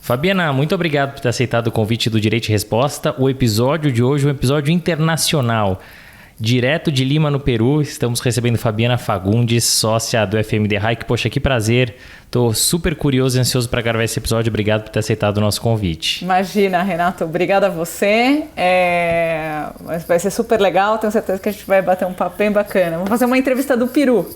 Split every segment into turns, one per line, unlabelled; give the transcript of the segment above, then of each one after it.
Fabiana, muito obrigado por ter aceitado o convite do Direito e Resposta. O episódio de hoje é um episódio internacional. Direto de Lima, no Peru, estamos recebendo Fabiana Fagundes, sócia do FMD Hike. Poxa, que prazer. Estou super curioso e ansioso para gravar esse episódio. Obrigado por ter aceitado o nosso convite.
Imagina, Renato. Obrigada a você. Vai ser super legal. Tenho certeza que a gente vai bater um papo bem bacana. Vamos fazer uma entrevista do Peru.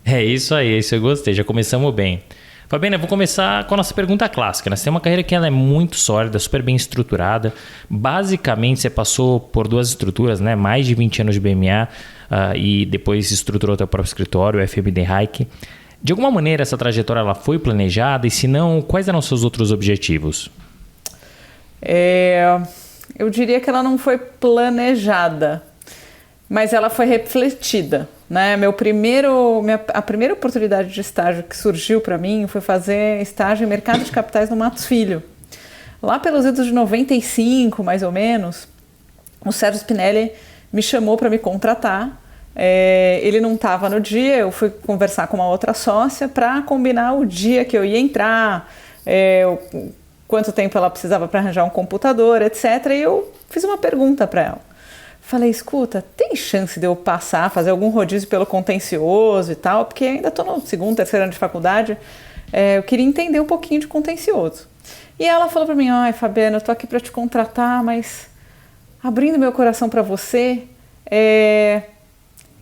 É isso aí, isso eu gostei. Já começamos bem. Fabiana, eu vou começar com a nossa pergunta clássica. Você tem uma carreira que ela é muito sólida, super bem estruturada. Basicamente, você passou por duas estruturas, né? Mais de 20 anos de BMA e depois estruturou o seu próprio escritório, o FMD Hike. De alguma maneira, essa trajetória ela foi planejada? E se não, quais eram os seus outros objetivos?
Eu diria que ela não foi planejada, mas ela foi refletida. Né? A primeira oportunidade de estágio que surgiu para mim foi fazer estágio em mercado de capitais no Matos Filho. Lá pelos idos de 95, mais ou menos, o Sérgio Spinelli me chamou para me contratar. Ele não estava no dia, eu fui conversar com uma outra sócia para combinar o dia que eu ia entrar, quanto tempo ela precisava para arranjar um computador, etc. E eu fiz uma pergunta para ela. Falei, escuta, tem chance de eu passar, fazer algum rodízio pelo contencioso e tal? Porque ainda estou no segundo, terceiro ano de faculdade, eu queria entender um pouquinho de contencioso. E ela falou para mim, ai Fabiana, eu estou aqui para te contratar, mas abrindo meu coração para você,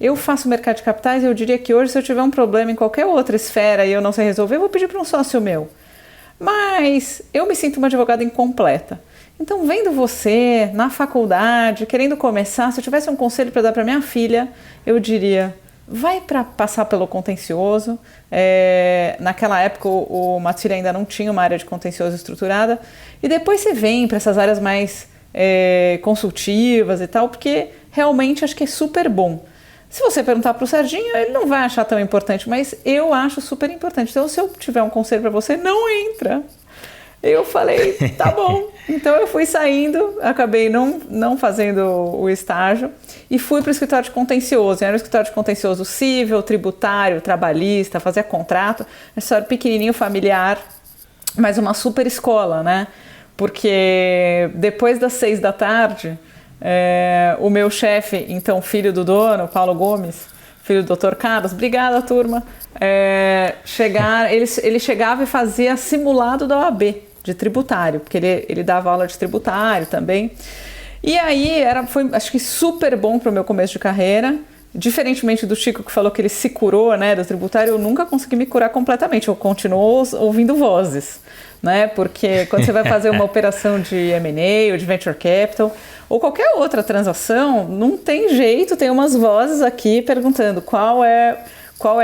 eu faço mercado de capitais e eu diria que hoje se eu tiver um problema em qualquer outra esfera e eu não sei resolver, eu vou pedir para um sócio meu. Mas eu me sinto uma advogada incompleta. Então, vendo você na faculdade, querendo começar, se eu tivesse um conselho para dar para minha filha, eu diria, vai para passar pelo contencioso. Naquela época, o Matos Filho ainda não tinha uma área de contencioso estruturada. E depois você vem para essas áreas mais consultivas e tal, porque realmente acho que é super bom. Se você perguntar para o Serginho, ele não vai achar tão importante, mas eu acho super importante. Então, se eu tiver um conselho para você, não entra. Eu falei, tá bom. Então eu fui saindo, acabei não fazendo o estágio e fui para o escritório de contencioso. Era um escritório de contencioso civil, tributário, trabalhista, fazia contrato. Um escritório pequenininho, familiar, mas uma super escola, né? Porque depois das 6 da tarde, o meu chefe, então filho do dono, Paulo Gomes, filho do Dr. Carlos, obrigada turma, ele chegava e fazia simulado da OAB de tributário, porque ele dava aula de tributário também. E aí foi, acho que super bom para o meu começo de carreira. Diferentemente do Chico que falou que ele se curou, né, do tributário, eu nunca consegui me curar completamente. Eu continuo ouvindo vozes, né? Porque quando você vai fazer uma operação de M&A ou de Venture Capital ou qualquer outra transação, não tem jeito, tem umas vozes aqui perguntando qual é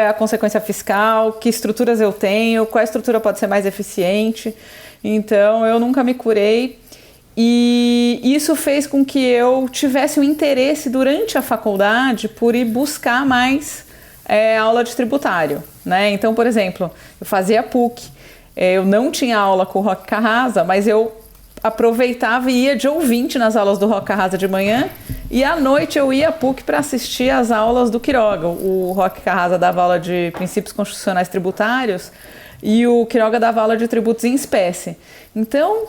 a consequência fiscal, que estruturas eu tenho, qual estrutura pode ser mais eficiente. Então, eu nunca me curei e isso fez com que eu tivesse um interesse durante a faculdade por ir buscar mais aula de tributário, né? Então, por exemplo, eu fazia PUC, eu não tinha aula com o Roque Carrasa, mas eu aproveitava e ia de ouvinte nas aulas do Roque Carrasa de manhã e à noite eu ia à PUC para assistir às aulas do Quiroga. O Roque Carrasa dava aula de princípios constitucionais tributários e o Quiroga dava aula de tributos em espécie. Então,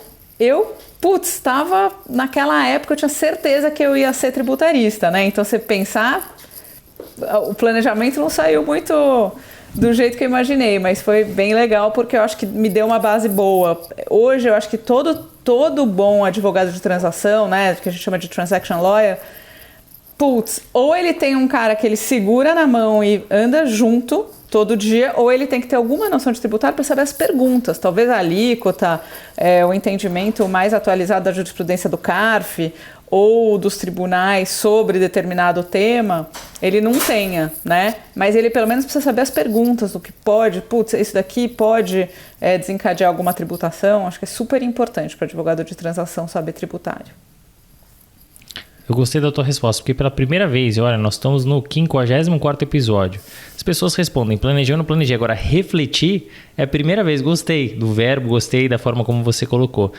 estava naquela época, eu tinha certeza que eu ia ser tributarista, né? Então, você pensar, o planejamento não saiu muito do jeito que eu imaginei, mas foi bem legal porque eu acho que me deu uma base boa. Hoje, eu acho que todo bom advogado de transação, né, que a gente chama de transaction lawyer, ou ele tem um cara que ele segura na mão e anda junto todo dia, ou ele tem que ter alguma noção de tributário para saber as perguntas, talvez a alíquota, o entendimento mais atualizado da jurisprudência do CARF ou dos tribunais sobre determinado tema, ele não tenha, né? Mas ele pelo menos precisa saber as perguntas do que pode, isso daqui pode desencadear alguma tributação. Acho que é super importante para advogado de transação saber tributário.
Eu gostei da tua resposta, porque pela primeira vez, olha, nós estamos no 54º episódio. As pessoas respondem, planejei ou não planejei. Agora, refletir é a primeira vez. Gostei do verbo, gostei da forma como você colocou.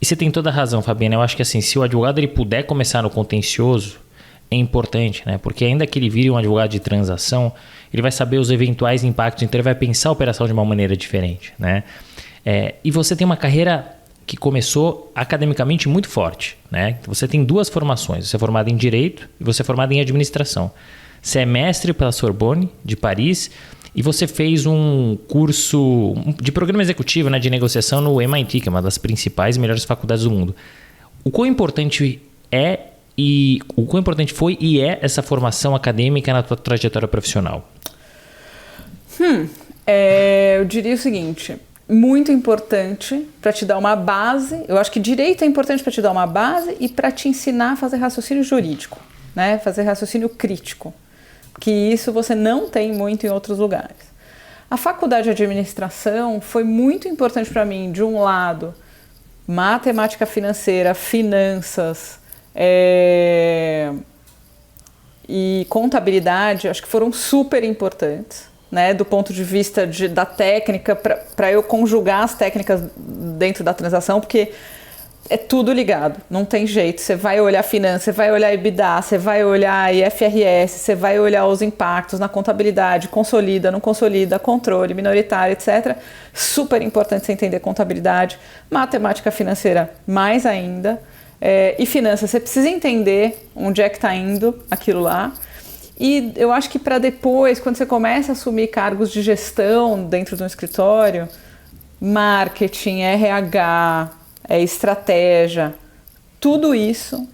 E você tem toda a razão, Fabiana. Eu acho que assim, se o advogado ele puder começar no contencioso, é importante, né? Porque ainda que ele vire um advogado de transação, ele vai saber os eventuais impactos, então ele vai pensar a operação de uma maneira diferente, né? E você tem uma carreira que começou academicamente muito forte, né? Você tem 2 formações, você é formado em Direito e você é formado em Administração. Você é mestre pela Sorbonne, de Paris, e você fez um curso de programa executivo, né, de negociação no MIT, que é uma das principais e melhores faculdades do mundo. O quão importante foi e é essa formação acadêmica na tua trajetória profissional?
Eu diria o seguinte, muito importante para te dar uma base. Eu acho que direito é importante para te dar uma base e para te ensinar a fazer raciocínio jurídico, né? Fazer raciocínio crítico, que isso você não tem muito em outros lugares. A faculdade de administração foi muito importante para mim, de um lado, matemática financeira, finanças e contabilidade, acho que foram super importantes, né, do ponto de vista da técnica, para eu conjugar as técnicas dentro da transação, porque é tudo ligado, não tem jeito. Você vai olhar finanças, você vai olhar EBITDA, você vai olhar IFRS, você vai olhar os impactos na contabilidade, consolida, não consolida, controle, minoritário, etc. Super importante você entender contabilidade, matemática financeira mais ainda, e finanças, você precisa entender onde é que está indo aquilo lá. E eu acho que para depois, quando você começa a assumir cargos de gestão dentro de um escritório, marketing, RH, estratégia, tudo isso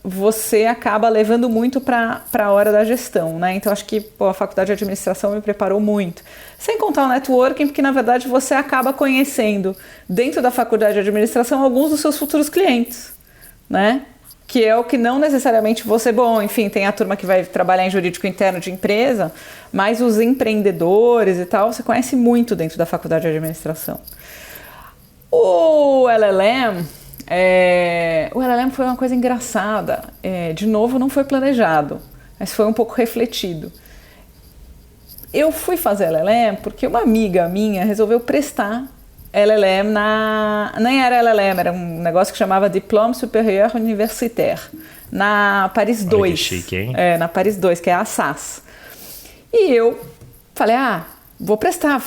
você acaba levando muito para a hora da gestão, né? Então acho que a faculdade de administração me preparou muito. Sem contar o networking, porque na verdade você acaba conhecendo dentro da faculdade de administração alguns dos seus futuros clientes, né? Que é o que não necessariamente você... Bom, enfim, tem a turma que vai trabalhar em jurídico interno de empresa, mas os empreendedores e tal, você conhece muito dentro da faculdade de administração. O LLM foi uma coisa engraçada. De novo, não foi planejado, mas foi um pouco refletido. Eu fui fazer LLM porque uma amiga minha resolveu prestar LLM nem era LLM, era um negócio que chamava Diplôme Supérieur Universitaire, na Paris 2.
Olha que chique, hein?
Na Paris 2, que é a SAS. E eu falei, vou prestar,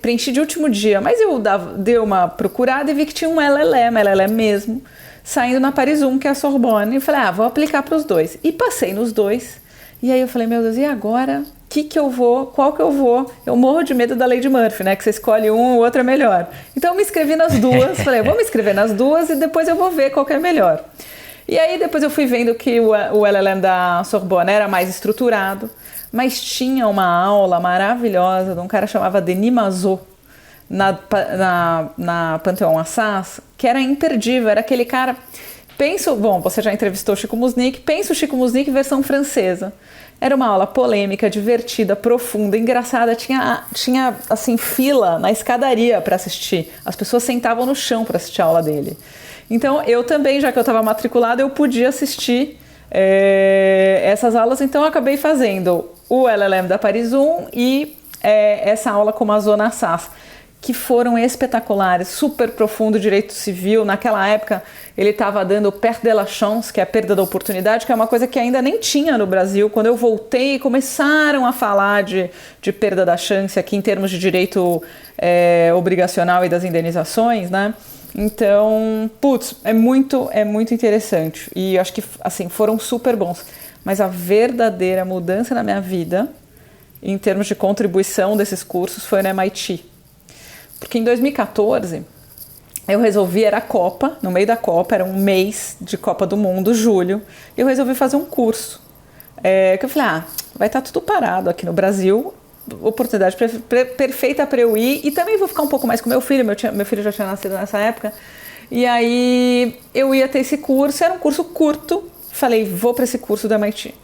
preenchi de último dia, mas eu dei uma procurada e vi que tinha um LLM mesmo, saindo na Paris 1, que é a Sorbonne, e falei, vou aplicar para os 2. E passei nos 2, e aí eu falei, meu Deus, e agora? Qual que eu vou? Eu morro de medo da lei de Murphy, né? Que você escolhe um, o outro é melhor. Então eu me inscrevi nas 2, falei, vou me inscrever nas 2 e depois eu vou ver qual que é melhor. E aí depois eu fui vendo que o LLM da Sorbonne era mais estruturado, mas tinha uma aula maravilhosa de um cara chamado Denis Mazot na Pantheon Assas, que era imperdível, era aquele cara... você já entrevistou o Chico Musnik, pensa o Chico Musnik versão francesa. Era uma aula polêmica, divertida, profunda, engraçada, tinha assim, fila na escadaria para assistir. As pessoas sentavam no chão para assistir a aula dele. Então eu também, já que eu estava matriculada, eu podia assistir essas aulas, então eu acabei fazendo o LLM da Paris 1 e essa aula com a Zona SAS, que foram espetaculares, super profundo direito civil. Naquela época ele estava dando perte de la chance, que é a perda da oportunidade, que é uma coisa que ainda nem tinha no Brasil. Quando eu voltei, começaram a falar de perda da chance aqui em termos de direito obrigacional e das indenizações, né? Então, é muito interessante. E acho que assim, foram super bons. Mas a verdadeira mudança na minha vida, em termos de contribuição desses cursos, foi no MIT. Porque em 2014, eu resolvi, era a Copa, no meio da Copa, era um mês de Copa do Mundo, julho, e eu resolvi fazer um curso. Que eu falei, vai estar tudo parado aqui no Brasil, oportunidade perfeita para eu ir, e também vou ficar um pouco mais com meu filho, meu filho já tinha nascido nessa época, e aí eu ia ter esse curso, era um curso curto, falei, vou para esse curso do MIT.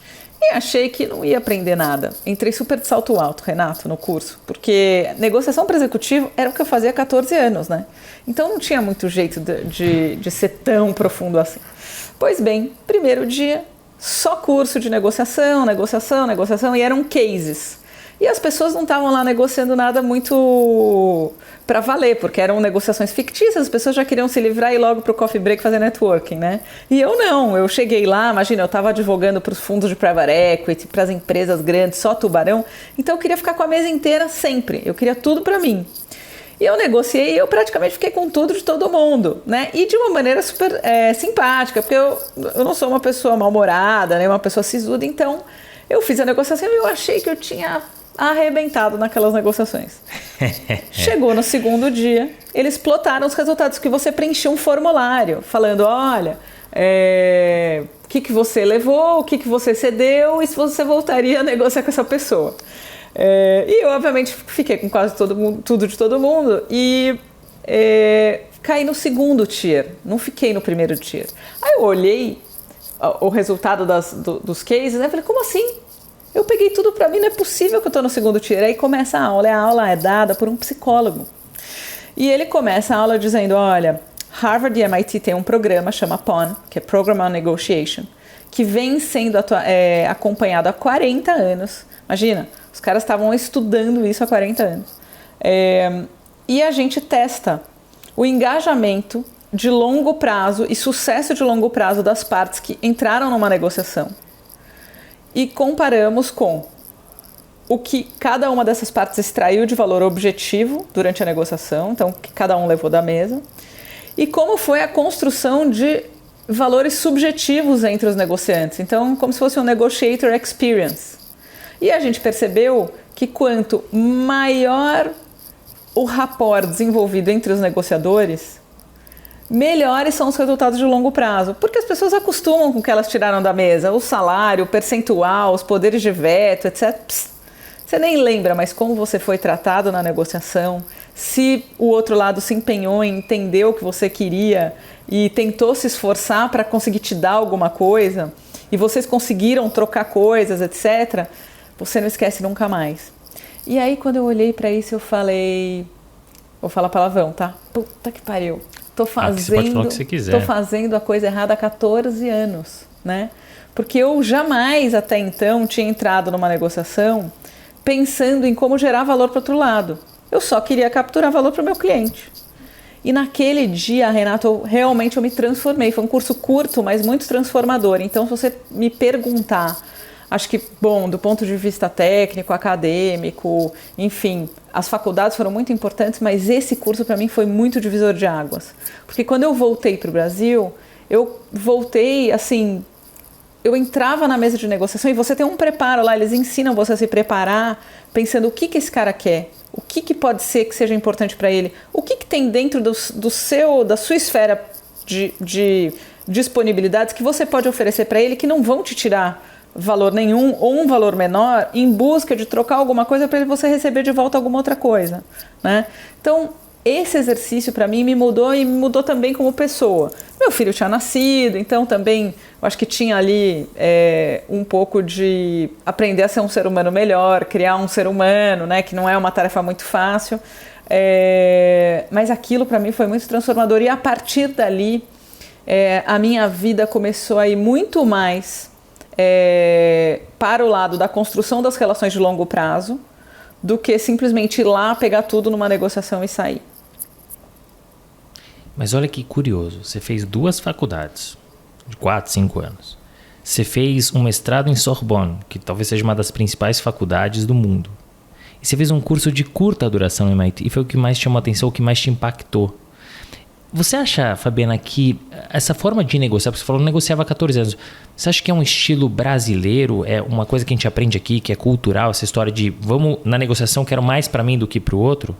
E achei que não ia aprender nada. Entrei super de salto alto, Renato, no curso, porque negociação para executivo era o que eu fazia há 14 anos, né? Então não tinha muito jeito de ser tão profundo assim. Pois bem, primeiro dia, só curso de negociação, e eram cases. E as pessoas não estavam lá negociando nada muito para valer, porque eram negociações fictícias, as pessoas já queriam se livrar e ir logo para o coffee break fazer networking, né? E eu não, eu cheguei lá, imagina, eu estava advogando para os fundos de private equity, para as empresas grandes, só tubarão, então eu queria ficar com a mesa inteira sempre, eu queria tudo para mim. E eu negociei e eu praticamente fiquei com tudo de todo mundo, né? E de uma maneira super simpática, porque eu não sou uma pessoa mal-humorada, né? Uma pessoa sisuda, então eu fiz a negociação e eu achei que eu tinha arrebentado naquelas negociações. Chegou no segundo dia, eles plotaram os resultados, que você preenchia um formulário, falando, olha, o que você levou, o que você cedeu e se você voltaria a negociar com essa pessoa. E eu, obviamente, fiquei com quase tudo de todo mundo e caí no segundo tier, não fiquei no primeiro tier. Aí eu olhei o resultado dos cases, né? Falei, como assim? Eu peguei tudo pra mim, não é possível que eu tô no segundo tier. Aí começa a aula é dada por um psicólogo. E ele começa a aula dizendo, olha, Harvard e MIT tem um programa, chama PON, que é Program on Negotiation, que vem sendo acompanhado há 40 anos. Imagina, os caras estavam estudando isso há 40 anos. E a gente testa o engajamento de longo prazo e sucesso de longo prazo das partes que entraram numa negociação. E comparamos com o que cada uma dessas partes extraiu de valor objetivo durante a negociação, então o que cada um levou da mesa, e como foi a construção de valores subjetivos entre os negociantes, então como se fosse um negotiator experience. E a gente percebeu que quanto maior o rapport desenvolvido entre os negociadores, melhores são os resultados de longo prazo, porque as pessoas acostumam com o que elas tiraram da mesa, o salário, o percentual, os poderes de veto, etc. Você nem lembra, mas como você foi tratado na negociação, se o outro lado se empenhou em entender o que você queria e tentou se esforçar para conseguir te dar alguma coisa, e vocês conseguiram trocar coisas, etc., você não esquece nunca mais. E aí, quando eu olhei para isso, eu falei... Vou falar palavrão, tá? Puta que pariu. Tô
você pode falar o que você quiser.
Tô fazendo a coisa errada há 14 anos, né? Porque eu jamais até então tinha entrado numa negociação pensando em como gerar valor para o outro lado. Eu só queria capturar valor para o meu cliente. E naquele dia, Renato, realmente eu me transformei. Foi um curso curto, mas muito transformador. Então, se você me perguntar, acho que, bom, do ponto de vista técnico, acadêmico, enfim, as faculdades foram muito importantes, mas esse curso para mim foi muito divisor de águas. Porque quando eu voltei para o Brasil, eu voltei, assim, eu entrava na mesa de negociação e você tem um preparo lá, eles ensinam você a se preparar, pensando o que esse cara quer, o que pode ser que seja importante para ele, o que tem dentro da sua esfera de disponibilidades que você pode oferecer para ele que não vão te tirar valor nenhum ou um valor menor em busca de trocar alguma coisa para você receber de volta alguma outra coisa, né? Então, esse exercício para mim me mudou e me mudou também como pessoa. Meu filho tinha nascido, então também eu acho que tinha ali um pouco de aprender a ser um ser humano melhor, criar um ser humano, né? Que não é uma tarefa muito fácil, mas aquilo para mim foi muito transformador e a partir dali a minha vida começou a ir muito mais para o lado da construção das relações de longo prazo do que simplesmente ir lá, pegar tudo numa negociação e sair.
Mas olha que curioso, você fez 2 faculdades de 4, 5 anos. Você fez um mestrado em Sorbonne, que talvez seja uma das principais faculdades do mundo. E você fez um curso de curta duração no MIT e foi o que mais te chamou a atenção, o que mais te impactou. Você acha, Fabiana, que essa forma de negociar, porque você falou que negociava há 14 anos, você acha que é um estilo brasileiro, é uma coisa que a gente aprende aqui, que é cultural, essa história de vamos na negociação, quero mais para mim do que para o outro?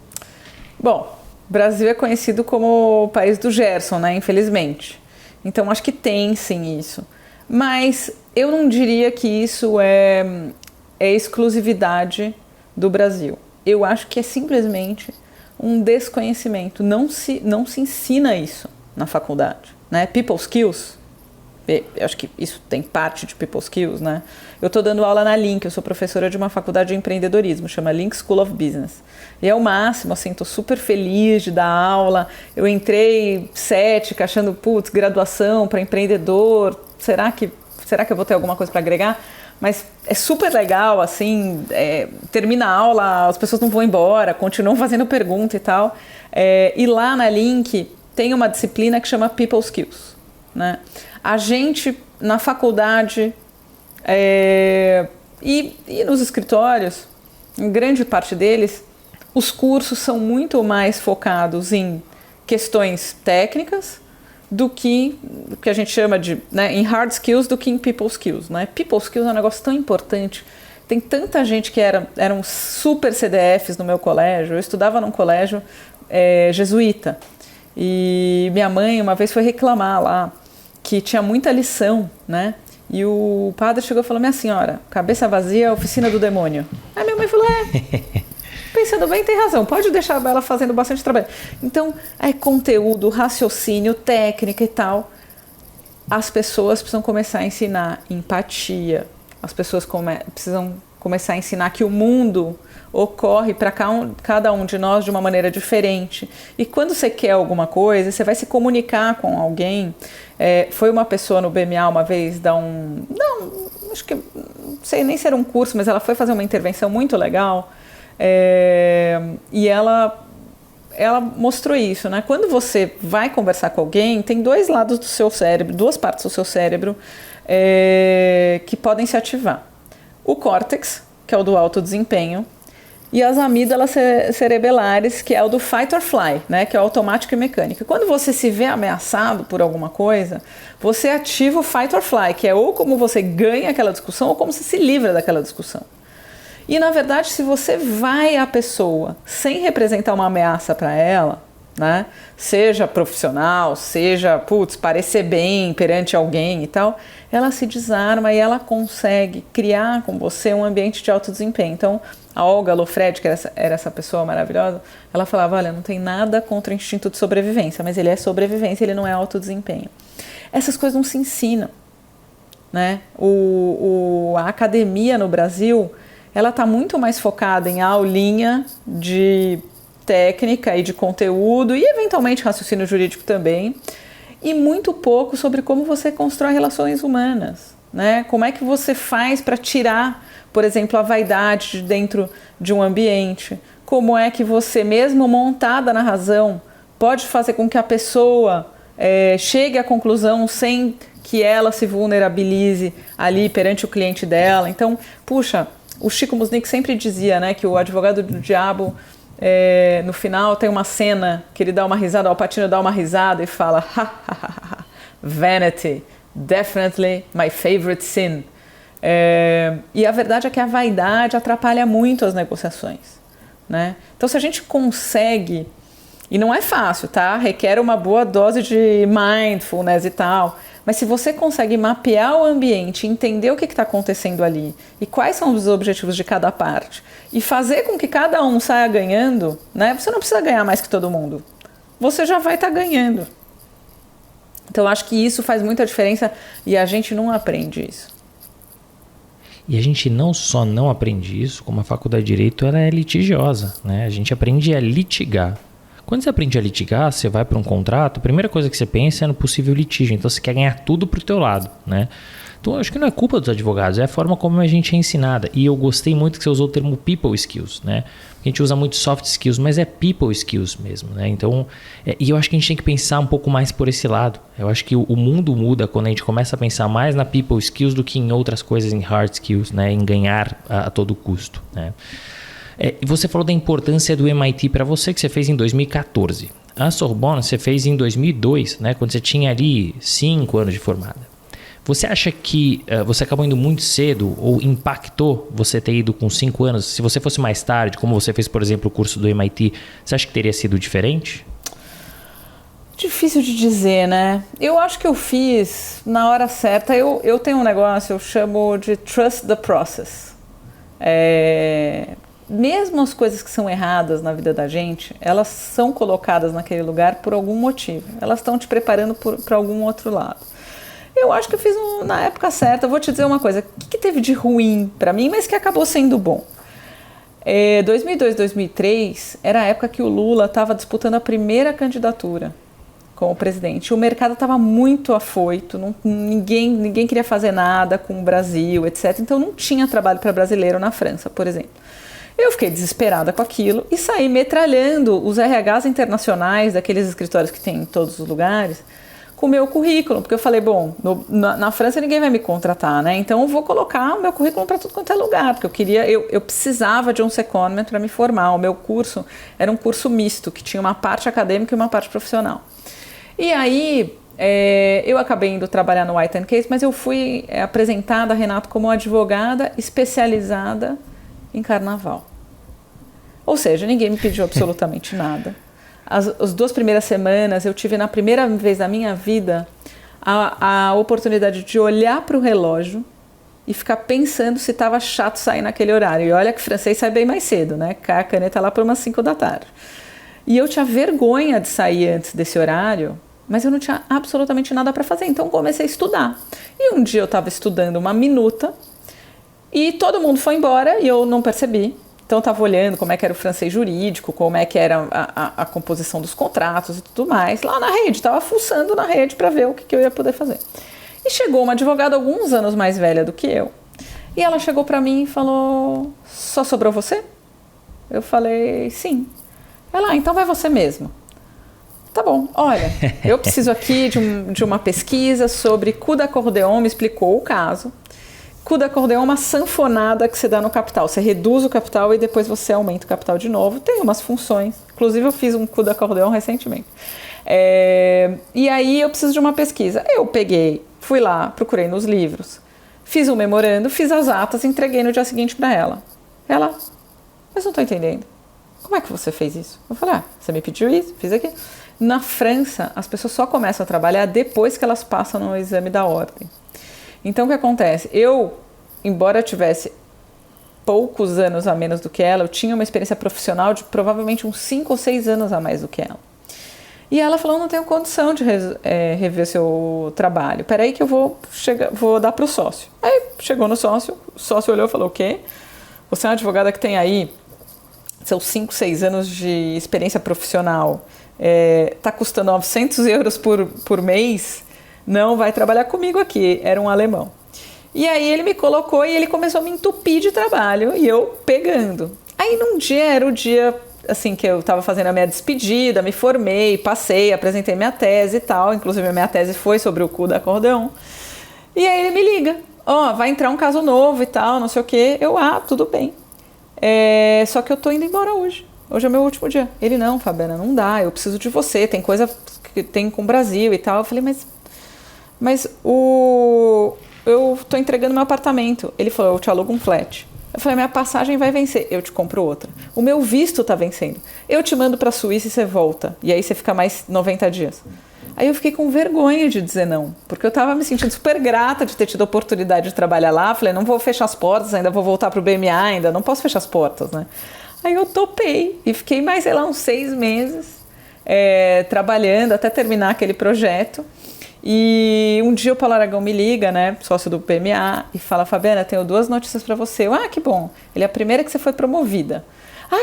Bom, o Brasil é conhecido como o país do Gerson, né? Infelizmente. Então, acho que tem sim isso. Mas eu não diria que isso é exclusividade do Brasil. Eu acho que é simplesmente um desconhecimento. Não se ensina isso na faculdade, né? People skills, eu acho que isso tem parte de people skills, né? Eu estou dando aula na Link, eu sou professora de uma faculdade de empreendedorismo, chama Link School of Business. E é o máximo, assim, estou super feliz de dar aula. Eu entrei cética, achando, putz, graduação para empreendedor, será que eu vou ter alguma coisa para agregar? Mas é super legal, assim, termina a aula, as pessoas não vão embora, continuam fazendo pergunta e tal. E lá na Link tem uma disciplina que chama People Skills, né? A gente, na faculdade e nos escritórios, em grande parte deles, Os cursos são muito mais focados em questões técnicas do que o que a gente chama de, né, em hard skills do que em people skills, né? People skills é um negócio tão importante. Tem tanta gente que eram super CDFs no meu colégio. Eu estudava num colégio jesuíta. E minha mãe uma vez foi reclamar lá que tinha muita lição, né? E o padre chegou e falou: minha senhora, cabeça vazia é a oficina do demônio. Aí minha mãe falou: pensando bem, tem razão, pode deixar ela fazendo bastante trabalho. Então, é conteúdo, raciocínio, técnica e tal. As pessoas precisam começar a ensinar empatia. As pessoas precisam começar a ensinar que o mundo ocorre para cada um de nós de uma maneira diferente. E quando você quer alguma coisa, você vai se comunicar com alguém. Foi uma pessoa no BMA uma vez acho que não sei nem se era um curso, mas ela foi fazer uma intervenção muito legal. E ela mostrou isso, né? Quando você vai conversar com alguém, tem dois lados do seu cérebro, duas partes do seu cérebro que podem se ativar. O córtex, que é o do alto desempenho, e as amígdalas cerebelares, que é o do fight or fly, né? Que é o automático e mecânico. Quando você se vê ameaçado por alguma coisa, você ativa o fight or fly, que é ou como você ganha aquela discussão ou como você se livra daquela discussão. E, na verdade, se você vai à pessoa sem representar uma ameaça para ela, né? Seja profissional, seja, parecer bem perante alguém e tal, ela se desarma e ela consegue criar com você um ambiente de alto desempenho. Então, a Olga Lofred, que era essa pessoa maravilhosa, ela falava: olha, não tem nada contra o instinto de sobrevivência, mas ele é sobrevivência, ele não é alto desempenho. Essas coisas não se ensinam, né? A academia no Brasil, ela está muito mais focada em aulinha de técnica e de conteúdo e eventualmente raciocínio jurídico também, e muito pouco sobre como você constrói relações humanas, né? Como é que você faz para tirar, por exemplo, a vaidade de dentro de um ambiente? Como é que você, mesmo montada na razão, pode fazer com que a pessoa chegue à conclusão sem que ela se vulnerabilize ali perante o cliente dela? Então, o Chico Musnick sempre dizia, né, que o advogado do diabo, no final tem uma cena que ele dá uma risada, o Al Pacino dá uma risada e fala: vanity, definitely my favorite sin. E a verdade é que a vaidade atrapalha muito as negociações, né? Então, se a gente consegue, e não é fácil, tá? Requer uma boa dose de mindfulness e tal, mas se você consegue mapear o ambiente, entender o que está acontecendo ali e quais são os objetivos de cada parte e fazer com que cada um saia ganhando, né? Você não precisa ganhar mais que todo mundo, você já vai estar ganhando. Então, acho que isso faz muita diferença e a gente não aprende isso.
E a gente não só não aprende isso, como a faculdade de Direito ela é litigiosa, né? A gente aprende a litigar. Quando você aprende a litigar, você vai para um contrato, a primeira coisa que você pensa é no possível litígio. Então você quer ganhar tudo pro teu lado, né? Então eu acho que não é culpa dos advogados, é a forma como a gente é ensinada. E eu gostei muito que você usou o termo people skills, né? A gente usa muito soft skills, mas é people skills mesmo, né? Então, e eu acho que a gente tem que pensar um pouco mais por esse lado. Eu acho que o mundo muda quando a gente começa a pensar mais na people skills do que em outras coisas, em hard skills, né? Em ganhar a todo custo, né? E você falou da importância do MIT para você, que você fez em 2014. A Sorbonne você fez em 2002, né? Quando você tinha ali 5 anos de formada. Você acha que você acabou indo muito cedo ou impactou você ter ido com 5 anos? Se você fosse mais tarde, como você fez, por exemplo, o curso do MIT, você acha que teria sido diferente?
Difícil de dizer, né? Eu acho que eu fiz na hora certa. Eu tenho um negócio, eu chamo de trust the process. Mesmo as coisas que são erradas na vida da gente, elas são colocadas naquele lugar por algum motivo. Elas estão te preparando para algum outro lado. Eu acho que eu fiz na época certa. Eu vou te dizer uma coisa. O que teve de ruim para mim, mas que acabou sendo bom? 2002, 2003 era a época que o Lula estava disputando a primeira candidatura como presidente. O mercado estava muito afoito, ninguém queria fazer nada com o Brasil, etc. Então não tinha trabalho para brasileiro na França, por exemplo. Eu fiquei desesperada com aquilo e saí metralhando os RHs internacionais daqueles escritórios que tem em todos os lugares, com o meu currículo, porque eu falei, bom, na França ninguém vai me contratar, né? Então eu vou colocar o meu currículo para tudo quanto é lugar, porque eu precisava de um secondment para me formar. O meu curso era um curso misto, que tinha uma parte acadêmica e uma parte profissional. E aí eu acabei indo trabalhar no White & Case, mas eu fui apresentada, Renato, como advogada especializada em carnaval. Ou seja, ninguém me pediu absolutamente nada. As 2 primeiras semanas eu tive, na primeira vez na minha vida, a oportunidade de olhar para o relógio e ficar pensando se estava chato sair naquele horário. E olha que francês sai bem mais cedo, né? A caneta lá por umas 5 da tarde. E eu tinha vergonha de sair antes desse horário, mas eu não tinha absolutamente nada para fazer. Então comecei a estudar. E um dia eu estava estudando uma minuta e todo mundo foi embora e eu não percebi. Então eu estava olhando como é que era o francês jurídico, como é que era a composição dos contratos e tudo mais, lá na rede, estava fuçando na rede para ver o que eu ia poder fazer. E chegou uma advogada alguns anos mais velha do que eu, e ela chegou para mim e falou, só sobrou você? Eu falei, sim. Ela, então vai você mesmo. Tá bom, olha, eu preciso aqui de uma pesquisa sobre coup d'accordéon, me explicou o caso. Coup d'accordéon é uma sanfonada que você dá no capital. Você reduz o capital e depois você aumenta o capital de novo. Tem umas funções. Inclusive eu fiz um coup d'accordéon recentemente. E aí eu preciso de uma pesquisa. Eu peguei, fui lá, procurei nos livros, fiz um memorando, fiz as atas, entreguei no dia seguinte para ela. Ela, mas não estou entendendo. Como é que você fez isso? Eu falei, você me pediu isso, fiz aqui. Na França, as pessoas só começam a trabalhar depois que elas passam no exame da ordem. Então, o que acontece? Eu, embora tivesse poucos anos a menos do que ela, eu tinha uma experiência profissional de provavelmente uns 5 ou 6 anos a mais do que ela. E ela falou, não tenho condição de rever seu trabalho. Peraí que eu vou dar para o sócio. Aí, chegou no sócio, o sócio olhou e falou, o quê? Você é uma advogada que tem aí seus 5, 6 anos de experiência profissional, tá custando 900 euros por mês, não vai trabalhar comigo aqui. Era um alemão. E aí ele me colocou e ele começou a me entupir de trabalho e eu pegando. Aí num dia, era o dia assim que eu estava fazendo a minha despedida, me formei, passei, apresentei minha tese e tal. Inclusive a minha tese foi sobre o coup d'accordéon. E aí ele me liga, vai entrar um caso novo e tal, não sei o quê. Eu, tudo bem. Só que eu tô indo embora hoje. Hoje é meu último dia. Ele, não, Fabiana, não dá, eu preciso de você, tem coisa que tem com o Brasil e tal. Eu falei, mas eu tô entregando meu apartamento. Ele falou, eu te alugo um flat. Eu falei, minha passagem vai vencer, eu te compro outra. O meu visto tá vencendo. Eu te mando pra Suíça e você volta. E aí você fica mais 90 dias. Aí eu fiquei com vergonha de dizer não, porque eu tava me sentindo super grata de ter tido a oportunidade de trabalhar lá. Falei, não vou fechar as portas, ainda vou voltar pro BMA, ainda não posso fechar as portas, né? Aí eu topei e fiquei mais, sei lá, uns 6 meses trabalhando até terminar aquele projeto. E um dia o Paulo Aragão me liga, né, sócio do BMA, e fala, Fabiana, tenho 2 notícias para você. Eu, que bom. Ele, a primeira é que você foi promovida.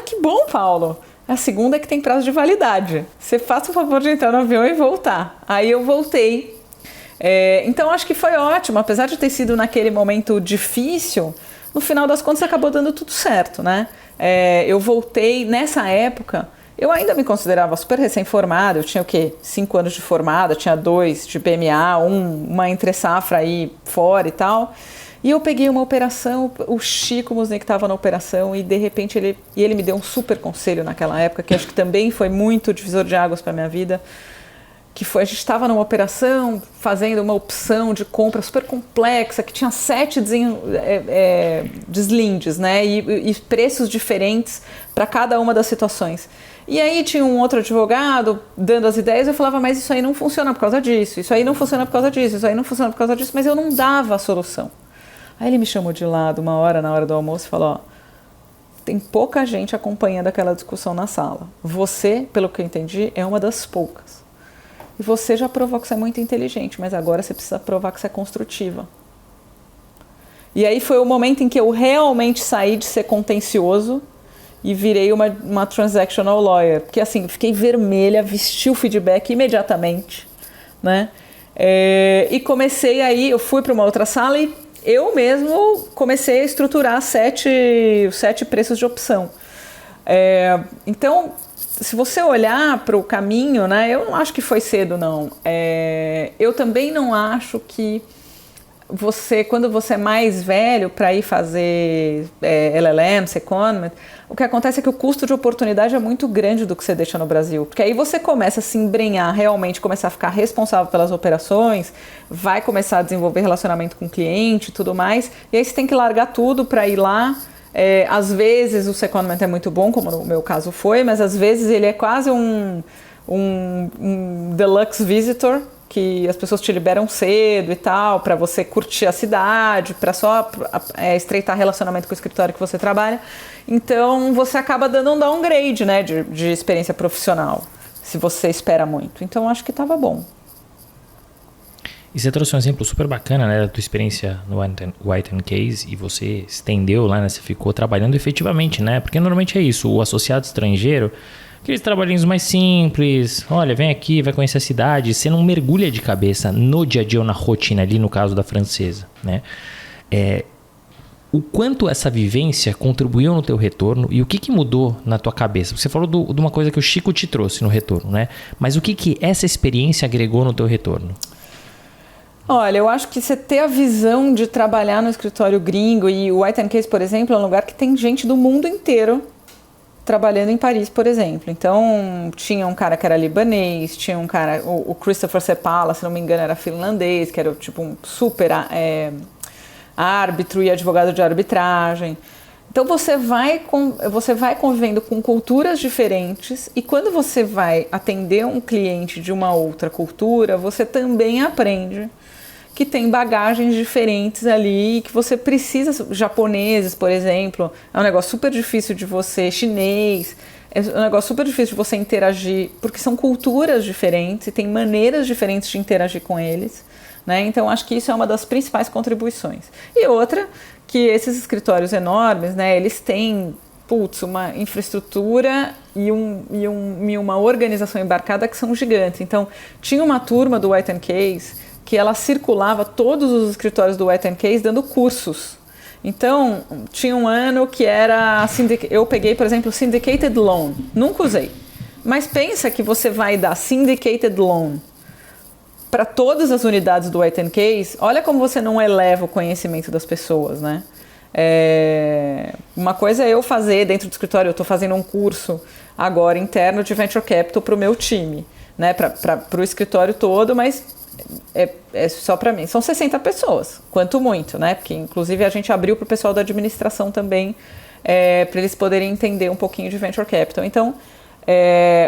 Que bom, Paulo. A segunda é que tem prazo de validade. Você faça o favor de entrar no avião e voltar. Aí eu voltei. Então acho que foi ótimo, apesar de ter sido naquele momento difícil, no final das contas acabou dando tudo certo, né? Eu voltei nessa época. Eu ainda me considerava super recém-formada, eu tinha 5 anos de formada, tinha 2 de BMA, uma entre-safra aí fora e tal. E eu peguei uma operação, o Chico Musnick estava na operação e de repente ele me deu um super conselho naquela época, que acho que também foi muito divisor de águas para a minha vida, que foi, a gente estava numa operação fazendo uma opção de compra super complexa, que tinha 7 deslindes, né, e preços diferentes para cada uma das situações. E aí tinha um outro advogado dando as ideias, eu falava, mas isso aí não funciona por causa disso, isso aí não funciona por causa disso, isso aí não funciona por causa disso, mas eu não dava a solução. Aí ele me chamou de lado uma hora, na hora do almoço, e falou, tem pouca gente acompanhando aquela discussão na sala. Você, pelo que eu entendi, é uma das poucas. E você já provou que você é muito inteligente, mas agora você precisa provar que você é construtiva. E aí foi o momento em que eu realmente saí de ser contencioso e virei uma transactional lawyer. Porque assim, fiquei vermelha, vesti o feedback imediatamente, né? E comecei aí, eu fui para uma outra sala e eu mesmo comecei a estruturar os 7 preços de opção. Então, se você olhar para o caminho, né, eu não acho que foi cedo, não. Eu também não acho que quando você é mais velho para ir fazer LLM, secondment, o que acontece é que o custo de oportunidade é muito grande do que você deixa no Brasil. Porque aí você começa a se embrenhar, realmente começar a ficar responsável pelas operações, vai começar a desenvolver relacionamento com o cliente e tudo mais, e aí você tem que largar tudo para ir lá. Às vezes o secondment é muito bom, como no meu caso foi, mas às vezes ele é quase um deluxe visitor, que as pessoas te liberam cedo e tal, para você curtir a cidade, para só estreitar relacionamento com o escritório que você trabalha. Então você acaba dando um downgrade, né, de experiência profissional, se você espera muito. Então acho que estava bom.
E você trouxe um exemplo super bacana, né, da tua experiência no White & Case, e você estendeu lá, né, você ficou trabalhando efetivamente, né, porque normalmente é isso, o associado estrangeiro, aqueles trabalhinhos mais simples, olha, vem aqui, vai conhecer a cidade, você não mergulha de cabeça no dia a dia ou na rotina ali, no caso da francesa, né, o quanto essa vivência contribuiu no teu retorno e o que mudou na tua cabeça? Você falou de uma coisa que o Chico te trouxe no retorno, né, mas o que essa experiência agregou no teu retorno?
Olha, eu acho que você ter a visão de trabalhar no escritório gringo, e o White & Case, por exemplo, é um lugar que tem gente do mundo inteiro trabalhando em Paris, por exemplo. Então, tinha um cara que era libanês, tinha um cara, o Christopher Sepala, se não me engano, era finlandês, que era tipo um super árbitro e advogado de arbitragem. Então, você vai convivendo com culturas diferentes, e quando você vai atender um cliente de uma outra cultura, você também aprende que tem bagagens diferentes ali, que você precisa, japoneses, por exemplo, é um negócio super difícil de você, chinês, é um negócio super difícil de você interagir, porque são culturas diferentes e tem maneiras diferentes de interagir com eles, né? Então, acho que isso é uma das principais contribuições. E outra, que esses escritórios enormes, né, eles têm, uma infraestrutura e uma organização embarcada que são gigantes. Então, tinha uma turma do White & Case que ela circulava todos os escritórios do White & Case dando cursos. Então, tinha um ano que era... Eu peguei, por exemplo, Syndicated Loan. Nunca usei. Mas pensa que você vai dar Syndicated Loan para todas as unidades do White & Case. Olha como você não eleva o conhecimento das pessoas, né? Uma coisa é eu fazer dentro do escritório, eu estou fazendo um curso agora interno de Venture Capital para o meu time, né? Para o escritório todo, mas... É só para mim. São 60 pessoas, quanto muito, né? Porque, inclusive, a gente abriu para o pessoal da administração também, para eles poderem entender um pouquinho de Venture Capital. Então,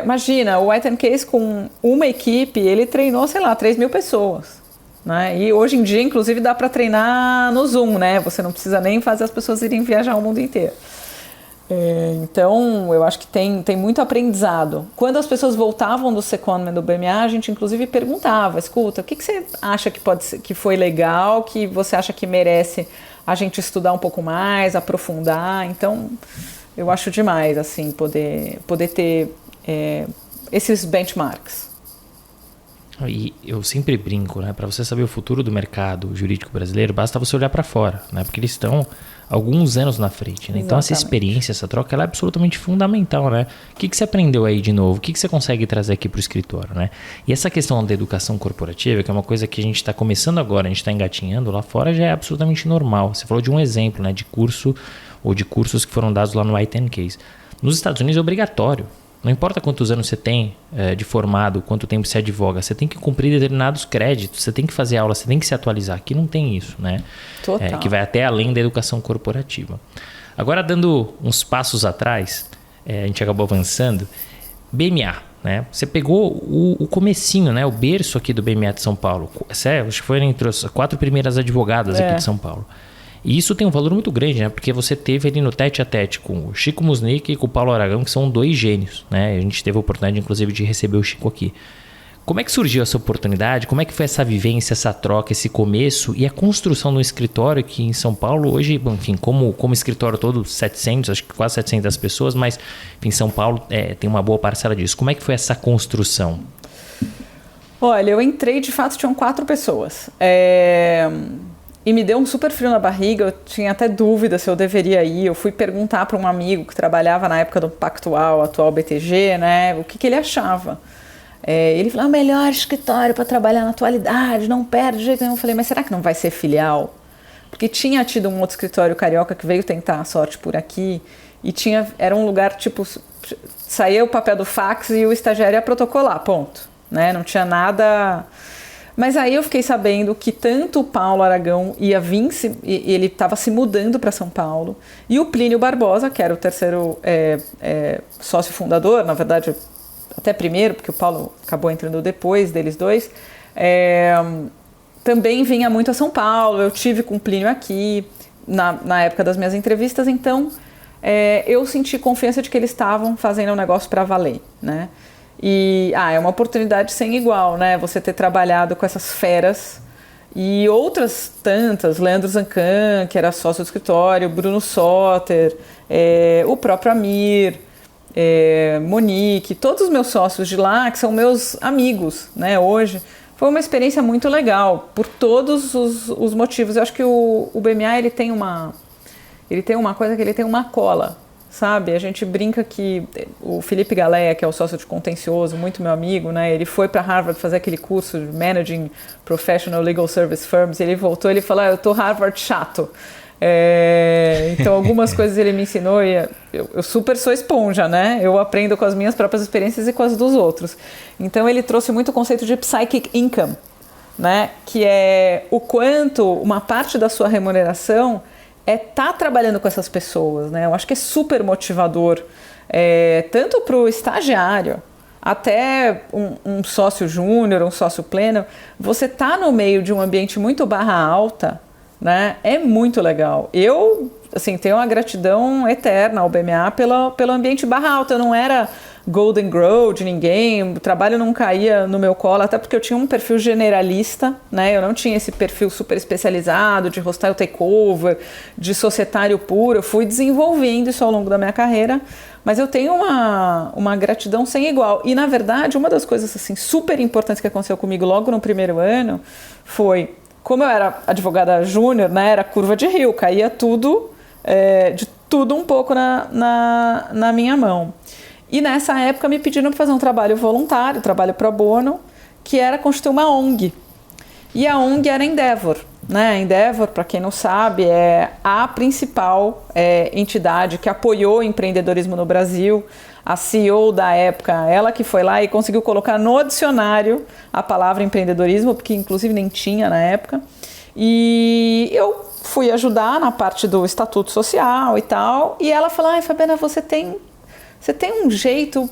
imagina, o White & Case com uma equipe, ele treinou, 3.000 pessoas. Né? E hoje em dia, inclusive, dá para treinar no Zoom, né? Você não precisa nem fazer as pessoas irem viajar o mundo inteiro. Então, eu acho que tem muito aprendizado. Quando as pessoas voltavam do secondment do BMA, a gente inclusive perguntava, escuta, o que você acha que foi legal, que você acha que merece a gente estudar um pouco mais, aprofundar? Então, eu acho demais, assim, poder ter esses benchmarks.
E eu sempre brinco, né? Para você saber o futuro do mercado jurídico brasileiro, basta você olhar para fora, né? Porque eles estão alguns anos na frente, né? Então essa experiência, essa troca, ela é absolutamente fundamental, né? O que você aprendeu aí de novo? O que você consegue trazer aqui para o escritório, né? E essa questão da educação corporativa, que é uma coisa que a gente está começando agora, a gente está engatinhando, lá fora já é absolutamente normal. Você falou de um exemplo, né? De curso ou de cursos que foram dados lá no White & Case. Nos Estados Unidos é obrigatório. Não importa quantos anos você tem de formado, quanto tempo você advoga, você tem que cumprir determinados créditos, você tem que fazer aula, você tem que se atualizar. Aqui não tem isso, né?
Total.
Que vai até além da educação corporativa. Agora, dando uns passos atrás, a gente acabou avançando. BMA, né? Você pegou o comecinho, né? O berço aqui do BMA de São Paulo. Acho que foi entre as 4 primeiras advogadas aqui de São Paulo. E isso tem um valor muito grande, né? Porque você teve ali no tete-a-tete com o Chico Musnick e com o Paulo Aragão, que são 2 gênios, né? A gente teve a oportunidade, inclusive, de receber o Chico aqui. Como é que surgiu essa oportunidade? Como é que foi essa vivência, essa troca, esse começo e a construção do escritório que em São Paulo hoje, bom, enfim, como escritório todo, 700, acho que quase 700 pessoas, mas enfim, São Paulo tem uma boa parcela disso. Como é que foi essa construção? Olha,
eu entrei, de fato, tinham 4 pessoas. e me deu um super frio na barriga, eu tinha até dúvida se eu deveria ir. Eu fui perguntar para um amigo que trabalhava na época do Pactual, atual BTG, né, o que ele achava. Ele falou, o melhor escritório para trabalhar na atualidade, não perde de jeito nenhum. Eu falei, mas será que não vai ser filial? Porque tinha tido um outro escritório carioca que veio tentar a sorte por aqui e era um lugar tipo, saía o papel do fax e o estagiário ia protocolar, ponto, né? Não tinha nada. Mas aí eu fiquei sabendo que tanto o Paulo Aragão ia vir, ele estava se mudando para São Paulo, e o Plínio Barbosa, que era o terceiro sócio fundador, na verdade até primeiro, porque o Paulo acabou entrando depois deles dois, também vinha muito a São Paulo. Eu tive com o Plínio aqui, na época das minhas entrevistas, então eu senti confiança de que eles estavam fazendo um negócio para valer, né? E é uma oportunidade sem igual, né? Você ter trabalhado com essas feras e outras tantas, Leandro Zancan, que era sócio do escritório, Bruno Soter, o próprio Amir, Monique, todos os meus sócios de lá, que são meus amigos, né, hoje. Foi uma experiência muito legal, por todos os motivos. Eu acho que o BMA, ele tem uma coisa, que ele tem uma cola, sabe? A gente brinca que o Felipe Galeia, que é o sócio de contencioso, muito meu amigo, né, ele foi para Harvard fazer aquele curso de Managing Professional Legal Service Firms, ele voltou, ele falou, eu tô Harvard chato. Então algumas coisas ele me ensinou e eu super sou esponja, né? Eu aprendo com as minhas próprias experiências e com as dos outros. Então ele trouxe muito o conceito de psychic income, né? Que é o quanto uma parte da sua remuneração tá trabalhando com essas pessoas, né? Eu acho que é super motivador, tanto para o estagiário, até um sócio júnior, um sócio pleno. Você tá no meio de um ambiente muito barra alta, né? É muito legal. Eu, assim, tenho uma gratidão eterna ao BMA pelo ambiente barra alta. Eu não era Golden Grow de ninguém, o trabalho não caía no meu colo, até porque eu tinha um perfil generalista, né? Eu não tinha esse perfil super especializado de hostile takeover, de societário puro. Eu fui desenvolvendo isso ao longo da minha carreira, mas eu tenho uma gratidão sem igual. E, na verdade, uma das coisas assim, super importantes que aconteceu comigo logo no primeiro ano foi... Como eu era advogada júnior, né, era curva de rio, caía tudo, de tudo um pouco na minha mão. E nessa época me pediram para fazer um trabalho voluntário, trabalho pro bono, que era constituir uma ONG. E a ONG era Endeavor, né? A Endeavor, para quem não sabe, é a principal entidade que apoiou o empreendedorismo no Brasil. A CEO da época, ela que foi lá e conseguiu colocar no dicionário a palavra empreendedorismo, porque inclusive nem tinha na época. E eu fui ajudar na parte do estatuto social e tal. E ela falou, Fabiana, você tem um jeito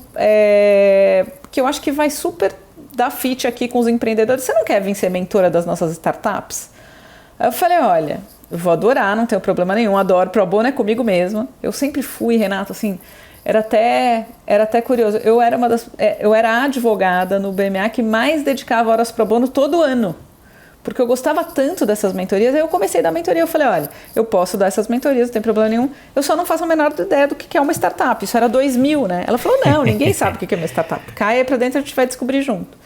que eu acho que vai super dar fit aqui com os empreendedores. Você não quer vir ser mentora das nossas startups? Aí eu falei, olha, eu vou adorar, não tenho problema nenhum, adoro, pro bono é comigo mesma. Eu sempre fui, Renato, assim... Era até curioso. Eu era a advogada no BMA que mais dedicava horas pro bono todo ano. Porque eu gostava tanto dessas mentorias. Aí eu comecei a dar mentoria. Eu falei, olha, eu posso dar essas mentorias, não tem problema nenhum. Eu só não faço a menor ideia do que é uma startup. Isso era 2000, né? Ela falou, não, ninguém sabe o que é uma startup. Caia pra dentro, a gente vai descobrir junto.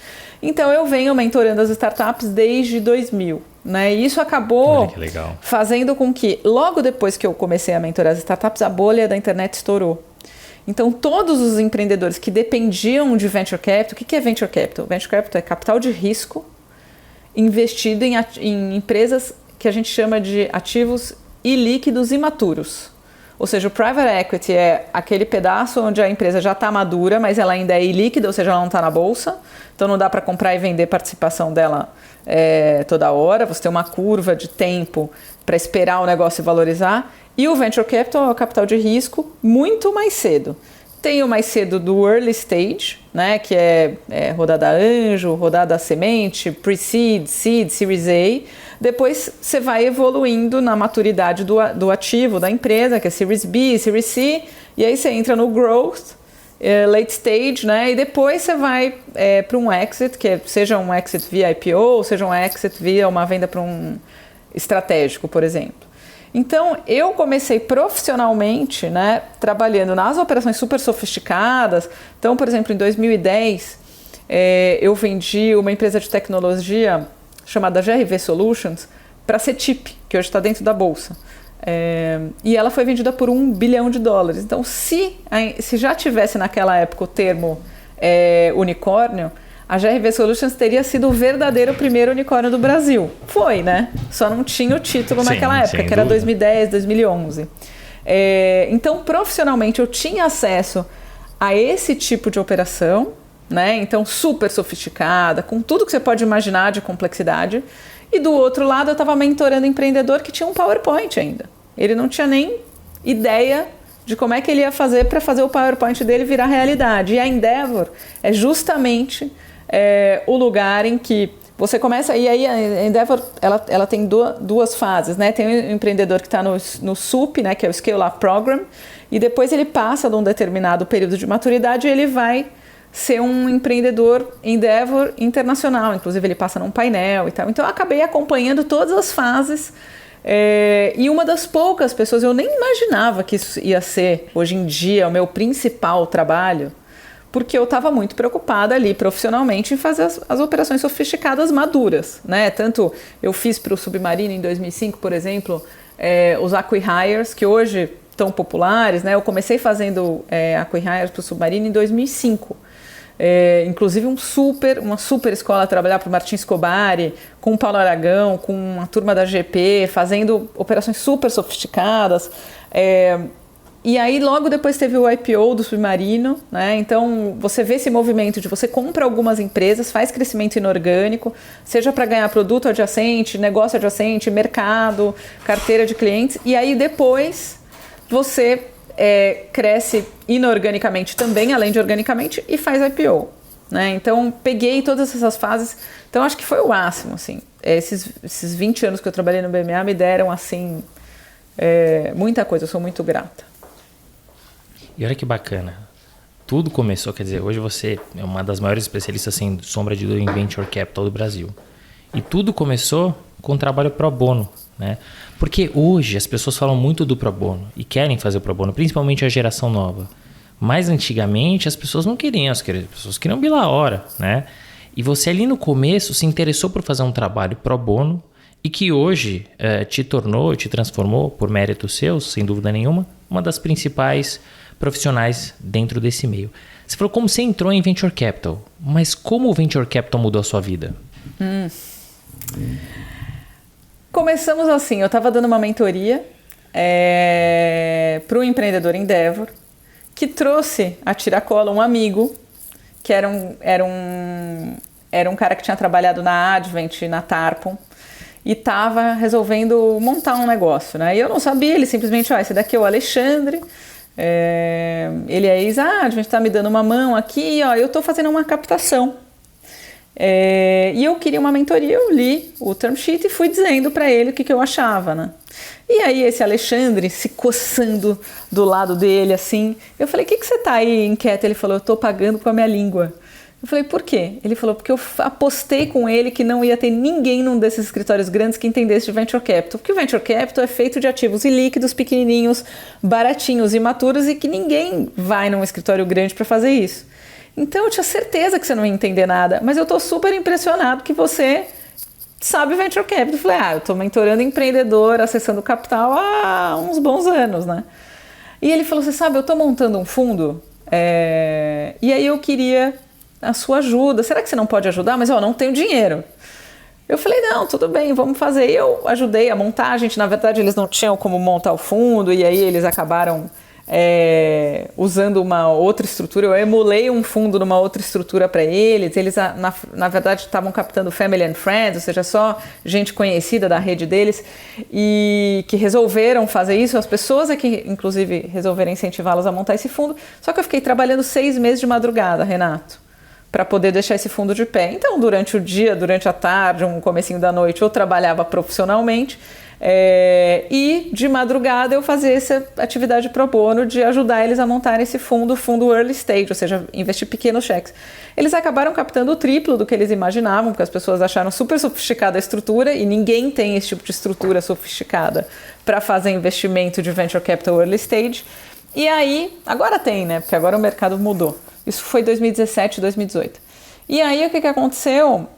Então eu venho mentorando as startups desde 2000. Né? E isso acabou fazendo com que, logo depois que eu comecei a mentorar as startups, a bolha da internet estourou. Então, todos os empreendedores que dependiam de Venture Capital... O que é Venture Capital? Venture Capital é capital de risco investido em empresas que a gente chama de ativos ilíquidos imaturos. Ou seja, o Private Equity é aquele pedaço onde a empresa já está madura, mas ela ainda é ilíquida, ou seja, ela não está na bolsa. Então, não dá para comprar e vender participação dela toda hora. Você tem uma curva de tempo para esperar o negócio valorizar. E o Venture Capital é o capital de risco muito mais cedo. Tem o mais cedo do early stage, né, que é rodada anjo, rodada semente, pre-seed, seed, series A. Depois você vai evoluindo na maturidade do ativo da empresa, que é series B, series C, e aí você entra no growth, late stage, né, e depois você vai para um exit, que seja um exit via IPO, seja um exit via uma venda para um estratégico, por exemplo. Então, eu comecei profissionalmente, né, trabalhando nas operações super sofisticadas. Então, por exemplo, em 2010, eu vendi uma empresa de tecnologia chamada GRV Solutions para CETIP, que hoje está dentro da Bolsa. E ela foi vendida por $1 bilhão. Então, se já tivesse naquela época o termo unicórnio, a GRV Solutions teria sido o verdadeiro primeiro unicórnio do Brasil. Foi, né? Só não tinha o título naquela época, que era 2010, 2011. Então, profissionalmente, eu tinha acesso a esse tipo de operação, né? Então, super sofisticada, com tudo que você pode imaginar de complexidade. E do outro lado, eu estava mentorando um empreendedor que tinha um PowerPoint ainda. Ele não tinha nem ideia de como é que ele ia fazer para fazer o PowerPoint dele virar realidade. E a Endeavor é justamente o lugar em que você começa... E aí a Endeavor ela tem duas fases, né? Tem o empreendedor que está no SUP, né? Que é o Scale Up Program, e depois ele passa de um determinado período de maturidade e ele vai ser um empreendedor Endeavor internacional. Inclusive ele passa num painel e tal. Então eu acabei acompanhando todas as fases. E uma das poucas pessoas, eu nem imaginava que isso ia ser hoje em dia o meu principal trabalho, porque eu estava muito preocupada ali profissionalmente em fazer as operações sofisticadas maduras, né? Tanto eu fiz para o Submarino em 2005, por exemplo, os acqui-hires, que hoje estão populares, né? Eu comecei fazendo acqui-hires para o Submarino em 2005. Inclusive uma super escola a trabalhar para o Martin Scobari, com o Paulo Aragão, com uma turma da GP, fazendo operações super sofisticadas. E aí logo depois teve o IPO do Submarino, né? Então você vê esse movimento de você compra algumas empresas, faz crescimento inorgânico, seja para ganhar produto adjacente, negócio adjacente, mercado, carteira de clientes, e aí depois você cresce inorganicamente também, além de organicamente, e faz IPO, né? Então peguei todas essas fases, então acho que foi o máximo, assim. Esses 20 anos que eu trabalhei no BMA me deram, assim, muita coisa, eu sou muito grata.
E olha que bacana, tudo começou, quer dizer, hoje você é uma das maiores especialistas, sem sombra de dúvida, em Venture Capital do Brasil. E tudo começou com o trabalho pro bono, né? Porque hoje as pessoas falam muito do pro bono e querem fazer o pro bono, principalmente a geração nova. Mas antigamente as pessoas não queriam, as pessoas queriam bilar a hora, né? E você ali no começo se interessou por fazer um trabalho pro bono e que hoje te transformou, por méritos seus, sem dúvida nenhuma, uma das principais profissionais dentro desse meio. Você falou como você entrou em Venture Capital, mas como o Venture Capital mudou a sua vida?
Começamos assim, eu estava dando uma mentoria para um empreendedor Endeavor, que trouxe a tiracola um amigo, que era um cara que tinha trabalhado na Advent, na Tarpon, e estava resolvendo montar um negócio, né? E eu não sabia, ele simplesmente, esse daqui é o Alexandre, ele é ex-Advent, está me dando uma mão aqui, eu estou fazendo uma captação. E eu queria uma mentoria, eu li o term sheet e fui dizendo para ele o que eu achava, né? E aí esse Alexandre se coçando do lado dele, assim, eu falei, o que você tá aí inquieta? Ele falou, eu tô pagando com a minha língua. Eu falei, por quê? Ele falou, porque eu apostei com ele que não ia ter ninguém num desses escritórios grandes que entendesse de Venture Capital, porque o Venture Capital é feito de ativos ilíquidos, pequenininhos, baratinhos, imaturos, e que ninguém vai num escritório grande para fazer isso. Então eu tinha certeza que você não ia entender nada, mas eu tô super impressionado que você sabe Venture Capital. Eu falei, eu tô mentorando empreendedor, acessando capital há uns bons anos, né? E ele falou, você sabe, eu tô montando um fundo, e aí eu queria a sua ajuda. Será que você não pode ajudar? Mas eu não tenho dinheiro. Eu falei, não, tudo bem, vamos fazer. E eu ajudei a montar, na verdade eles não tinham como montar o fundo, e aí eles acabaram usando uma outra estrutura. Eu emulei um fundo numa outra estrutura para eles. Eles, na verdade, estavam captando family and friends, ou seja, só gente conhecida da rede deles, e que resolveram fazer isso. As pessoas que, inclusive, resolveram incentivá-los a montar esse fundo. Só que eu fiquei trabalhando 6 meses de madrugada, Renato, para poder deixar esse fundo de pé. Então, durante o dia, durante a tarde, um comecinho da noite, eu trabalhava profissionalmente, e de madrugada eu fazia essa atividade pro bono de ajudar eles a montar esse fundo early stage, ou seja, investir pequenos cheques. Eles acabaram captando o triplo do que eles imaginavam, porque as pessoas acharam super sofisticada a estrutura, e ninguém tem esse tipo de estrutura sofisticada para fazer investimento de venture capital early stage. E aí, agora tem, né? Porque agora o mercado mudou. Isso foi 2017, 2018. E aí o que aconteceu?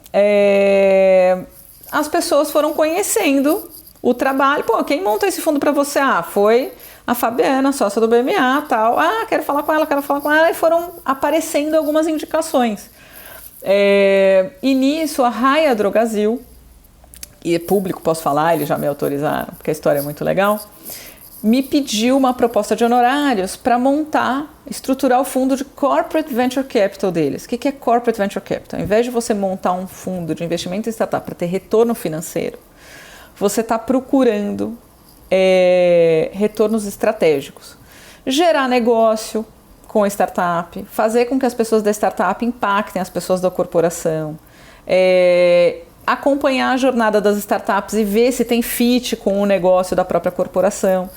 as pessoas foram conhecendo o trabalho. Pô, quem montou esse fundo para você? Ah, foi a Fabiana, sócia do BMA, tal. Ah, quero falar com ela. E foram aparecendo algumas indicações. E nisso, a Raia Drogasil, e é público, posso falar, eles já me autorizaram, porque a história é muito legal, me pediu uma proposta de honorários para estruturar o fundo de Corporate Venture Capital deles. O que é Corporate Venture Capital? Ao invés de você montar um fundo de investimento em startup para ter retorno financeiro, você está procurando retornos estratégicos. Gerar negócio com a startup, fazer com que as pessoas da startup impactem as pessoas da corporação, acompanhar a jornada das startups e ver se tem fit com o negócio da própria corporação.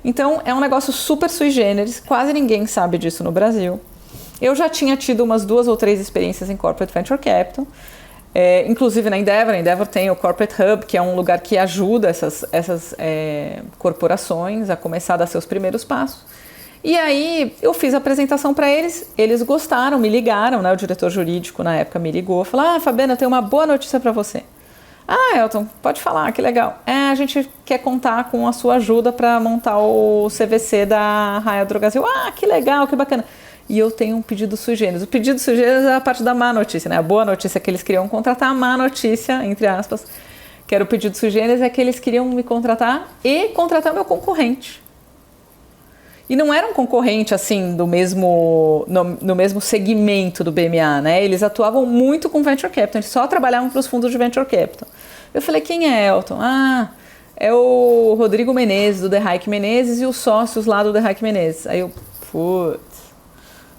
Então, é um negócio super sui generis, quase ninguém sabe disso no Brasil. Eu já tinha tido umas 2 ou 3 experiências em Corporate Venture Capital, inclusive na Endeavor. A Endeavor tem o Corporate Hub, que é um lugar que ajuda essas corporações a começar a dar seus primeiros passos. E aí, eu fiz a apresentação para eles, eles gostaram, me ligaram, né? O diretor jurídico na época me ligou, falou: Fabiana, eu tenho uma boa notícia para você. Ah, Elton, pode falar, que legal. A gente quer contar com a sua ajuda para montar o CVC da Raia Drogasil. Ah, que legal, que bacana. E eu tenho um pedido sui generis. O pedido sui generis é a parte da má notícia, né? A boa notícia é que eles queriam contratar, a má notícia, entre aspas, que era o pedido sui generis, é que eles queriam me contratar e contratar meu concorrente. E não era um concorrente, assim, no mesmo segmento do BMA, né? Eles atuavam muito com Venture Capital, eles só trabalhavam para os fundos de Venture Capital. Eu falei: quem é Elton? Ah, é o Rodrigo Menezes, do The Hayek Menezes, e os sócios lá do The Hayek Menezes. Aí eu, putz,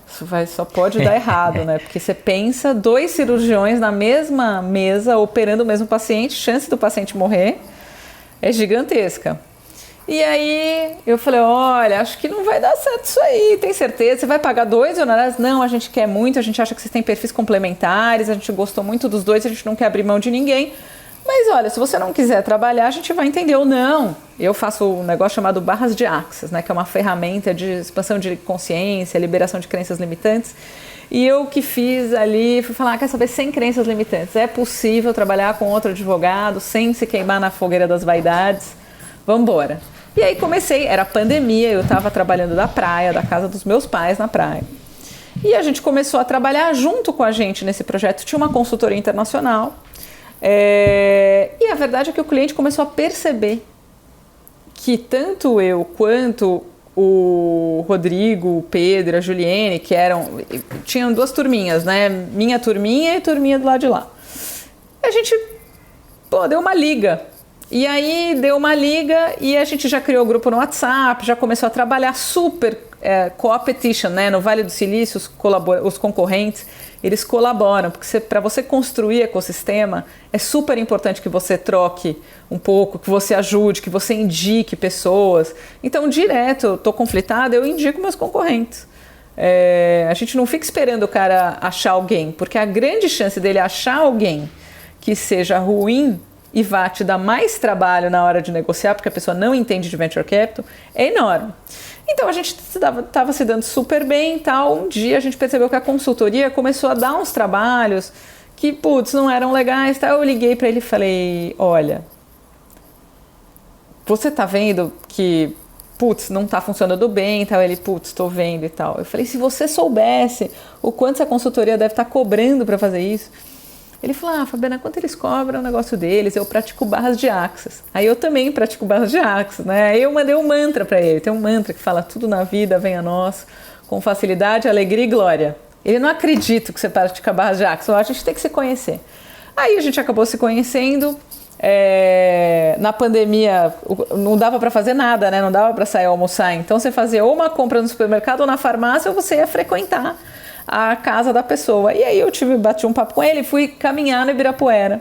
isso só pode dar errado, né? Porque você pensa 2 cirurgiões na mesma mesa, operando o mesmo paciente, chance do paciente morrer é gigantesca. E aí eu falei: olha, acho que não vai dar certo isso aí, tem certeza? Você vai pagar 2 honorários? Não, a gente quer muito, a gente acha que vocês têm perfis complementares, a gente gostou muito dos 2, a gente não quer abrir mão de ninguém. Mas olha, se você não quiser trabalhar, a gente vai entender ou não. Eu faço um negócio chamado Barras de Access, né, que é uma ferramenta de expansão de consciência, liberação de crenças limitantes. E eu que fiz ali, fui falar: quer saber, sem crenças limitantes, é possível trabalhar com outro advogado sem se queimar na fogueira das vaidades? Vamos embora. E aí comecei, era pandemia, eu estava trabalhando da praia, da casa dos meus pais na praia. E a gente começou a trabalhar junto com a gente nesse projeto. Tinha uma consultoria internacional. E a verdade é que o cliente começou a perceber que tanto eu quanto o Rodrigo, o Pedro, a Juliene, que tinham 2 turminhas, né? Minha turminha e a turminha do lado de lá. A gente, deu uma liga. E aí deu uma liga e a gente já criou o grupo no WhatsApp, já começou a trabalhar super competition, né? No Vale do Silício, os concorrentes, eles colaboram, porque para você construir ecossistema, é super importante que você troque um pouco, que você ajude, que você indique pessoas. Então, direto, eu estou conflitada, eu indico meus concorrentes. A gente não fica esperando o cara achar alguém, porque a grande chance dele achar alguém que seja ruim e vá te dar mais trabalho na hora de negociar, porque a pessoa não entende de Venture Capital, é enorme. Então a gente estava se dando super bem e tal. Um dia a gente percebeu que a consultoria começou a dar uns trabalhos que, não eram legais. Tal. Eu liguei para ele e falei: olha, você tá vendo que, não tá funcionando bem e tal? Ele, tô vendo e tal. Eu falei: se você soubesse o quanto essa consultoria deve estar cobrando para fazer isso. Ele falou: Fabiana, quanto eles cobram o negócio deles? Eu pratico barras de Access. Aí eu também pratico barras de Access, né? Aí eu mandei um mantra para ele. Tem um mantra que fala: tudo na vida vem a nós com facilidade, alegria e glória. Ele: não acredito que você pratica barras de Access. A gente tem que se conhecer. Aí a gente acabou se conhecendo. Na pandemia não dava para fazer nada, né? Não dava para sair almoçar. Então você fazia ou uma compra no supermercado ou na farmácia, ou você ia frequentar a casa da pessoa. E aí eu bati um papo com ele, fui caminhar no Ibirapuera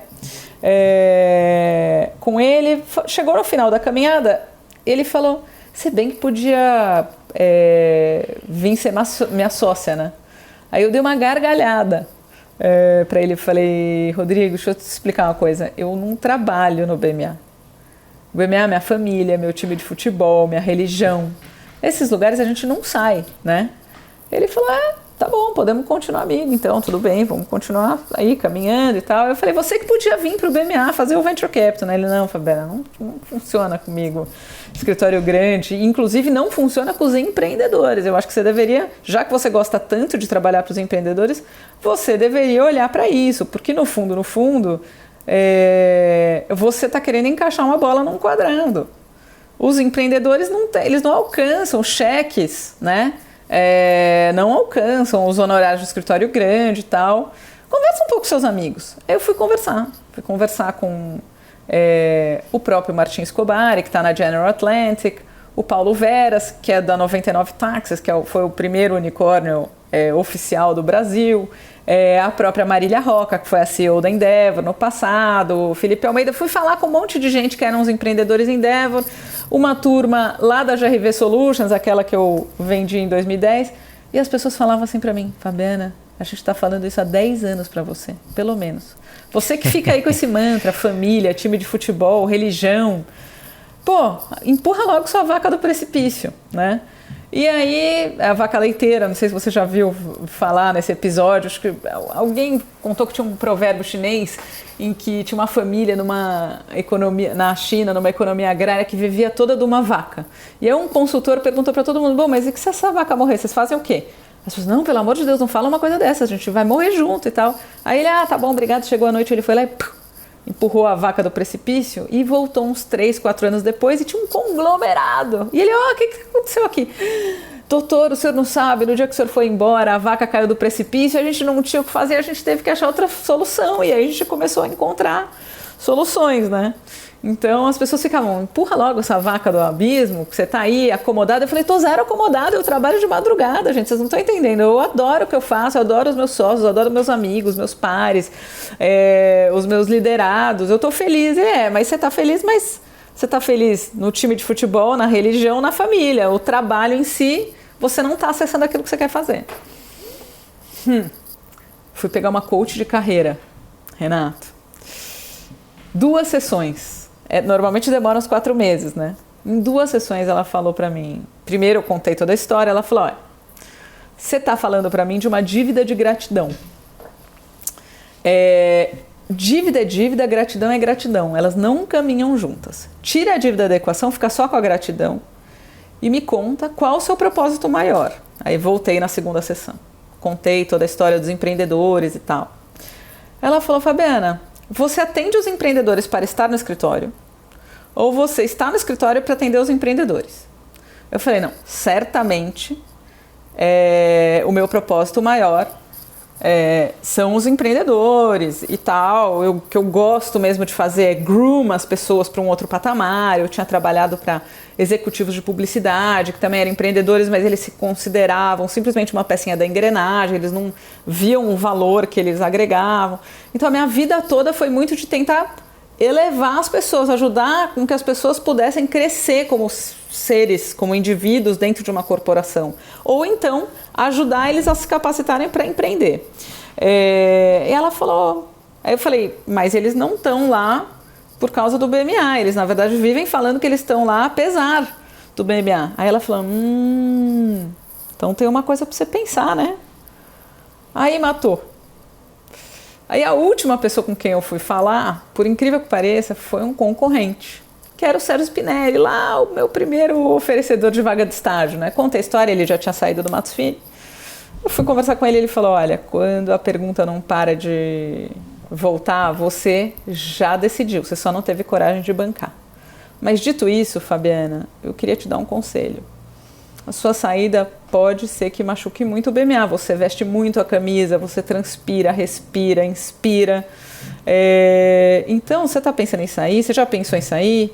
com ele. Chegou no final da caminhada, ele falou: se bem que podia vir ser minha sócia, né? Aí eu dei uma gargalhada para ele. Falei: Rodrigo, deixa eu te explicar uma coisa, eu não trabalho no BMA. O BMA é minha família, meu time de futebol, minha religião. Esses lugares a gente não sai, né? Ele falou: tá bom, podemos continuar amigo, então, tudo bem, vamos continuar aí caminhando e tal. Eu falei, você que podia vir pro BMA fazer o Venture Capital, né? Ele, não, Fabiana, não funciona comigo, escritório grande, inclusive não funciona com os empreendedores. Eu acho que você deveria, já que você gosta tanto de trabalhar para os empreendedores, você deveria olhar para isso, porque no fundo, você está querendo encaixar uma bola num quadrado. Os empreendedores eles não alcançam cheques, né? Não alcançam os honorários do escritório grande e tal. Conversa um pouco com seus amigos. Aí eu fui conversar com o próprio Martin Escobar, que está na General Atlantic, o Paulo Veras, que é da 99 Taxis, que foi o primeiro unicórnio oficial do Brasil, a própria Marília Roca, que foi a CEO da Endeavor no passado, o Felipe Almeida. Fui falar com um monte de gente que eram os empreendedores Endeavor, uma turma lá da GRV Solutions, aquela que eu vendi em 2010, e as pessoas falavam assim para mim, Fabiana, a gente está falando isso há 10 anos para você, pelo menos. Você que fica aí com esse mantra, família, time de futebol, religião, pô, empurra logo sua vaca do precipício, né? E aí, a vaca leiteira, não sei se você já viu falar nesse episódio, acho que alguém contou que tinha um provérbio chinês em que tinha uma família numa economia, na China, numa economia agrária que vivia toda de uma vaca. E aí um consultor perguntou para todo mundo, bom, mas e se essa vaca morrer, vocês fazem o quê? As pessoas, não, pelo amor de Deus, não fala uma coisa dessa, a gente vai morrer junto e tal. Aí ele, tá bom, obrigado, chegou a noite, ele foi lá e empurrou a vaca do precipício e voltou uns 3, 4 anos depois e tinha um conglomerado. E ele, o que aconteceu aqui? Doutor, o senhor não sabe, no dia que o senhor foi embora, a vaca caiu do precipício, a gente não tinha o que fazer, a gente teve que achar outra solução. E aí a gente começou a encontrar soluções, né? Então as pessoas ficavam, empurra logo essa vaca do abismo, que você tá aí acomodada. Eu falei, tô zero acomodada, eu trabalho de madrugada, gente, vocês não estão entendendo. Eu adoro o que eu faço, eu adoro os meus sócios, eu adoro meus amigos, meus pares, os meus liderados. Eu tô feliz, mas você tá feliz, mas você tá feliz no time de futebol, na religião, na família. O trabalho em si, você não tá acessando aquilo que você quer fazer. Fui pegar uma coach de carreira, Renato. 2 sessões. Normalmente demora uns 4 meses, né? Em 2 sessões ela falou pra mim. Primeiro eu contei toda a história. Ela falou, olha, você tá falando pra mim de uma dívida de gratidão. Dívida é dívida, gratidão é gratidão. Elas não caminham juntas. Tira a dívida da equação, fica só com a gratidão e me conta qual o seu propósito maior. Aí voltei na 2ª sessão. Contei toda a história dos empreendedores e tal. Ela falou, Fabiana, você atende os empreendedores para estar no escritório ou você está no escritório para atender os empreendedores? Eu falei, não, certamente o meu propósito maior são os empreendedores e tal. O que eu gosto mesmo de fazer é groom as pessoas para um outro patamar. Eu tinha trabalhado para executivos de publicidade, que também eram empreendedores, mas eles se consideravam simplesmente uma pecinha da engrenagem, eles não viam o valor que eles agregavam. Então a minha vida toda foi muito de tentar elevar as pessoas, ajudar com que as pessoas pudessem crescer como seres, como indivíduos dentro de uma corporação. Ou então ajudar eles a se capacitarem para empreender. E ela falou, aí eu falei, mas eles não estão lá por causa do BMA, eles na verdade vivem falando que eles estão lá apesar do BMA. Aí ela falou, então tem uma coisa para você pensar, né? Aí matou. Aí a última pessoa com quem eu fui falar, por incrível que pareça, foi um concorrente, que era o Sérgio Spinelli, lá o meu primeiro oferecedor de vaga de estágio, né? Conta a história, ele já tinha saído do Matos Filho. Eu fui conversar com ele, ele falou, olha, quando a pergunta não para de voltar, você já decidiu, você só não teve coragem de bancar. Mas dito isso, Fabiana, eu queria te dar um conselho. A sua saída pode ser que machuque muito o BMA. Você veste muito a camisa, você transpira, respira, inspira. Então, você está pensando em sair? Você já pensou em sair?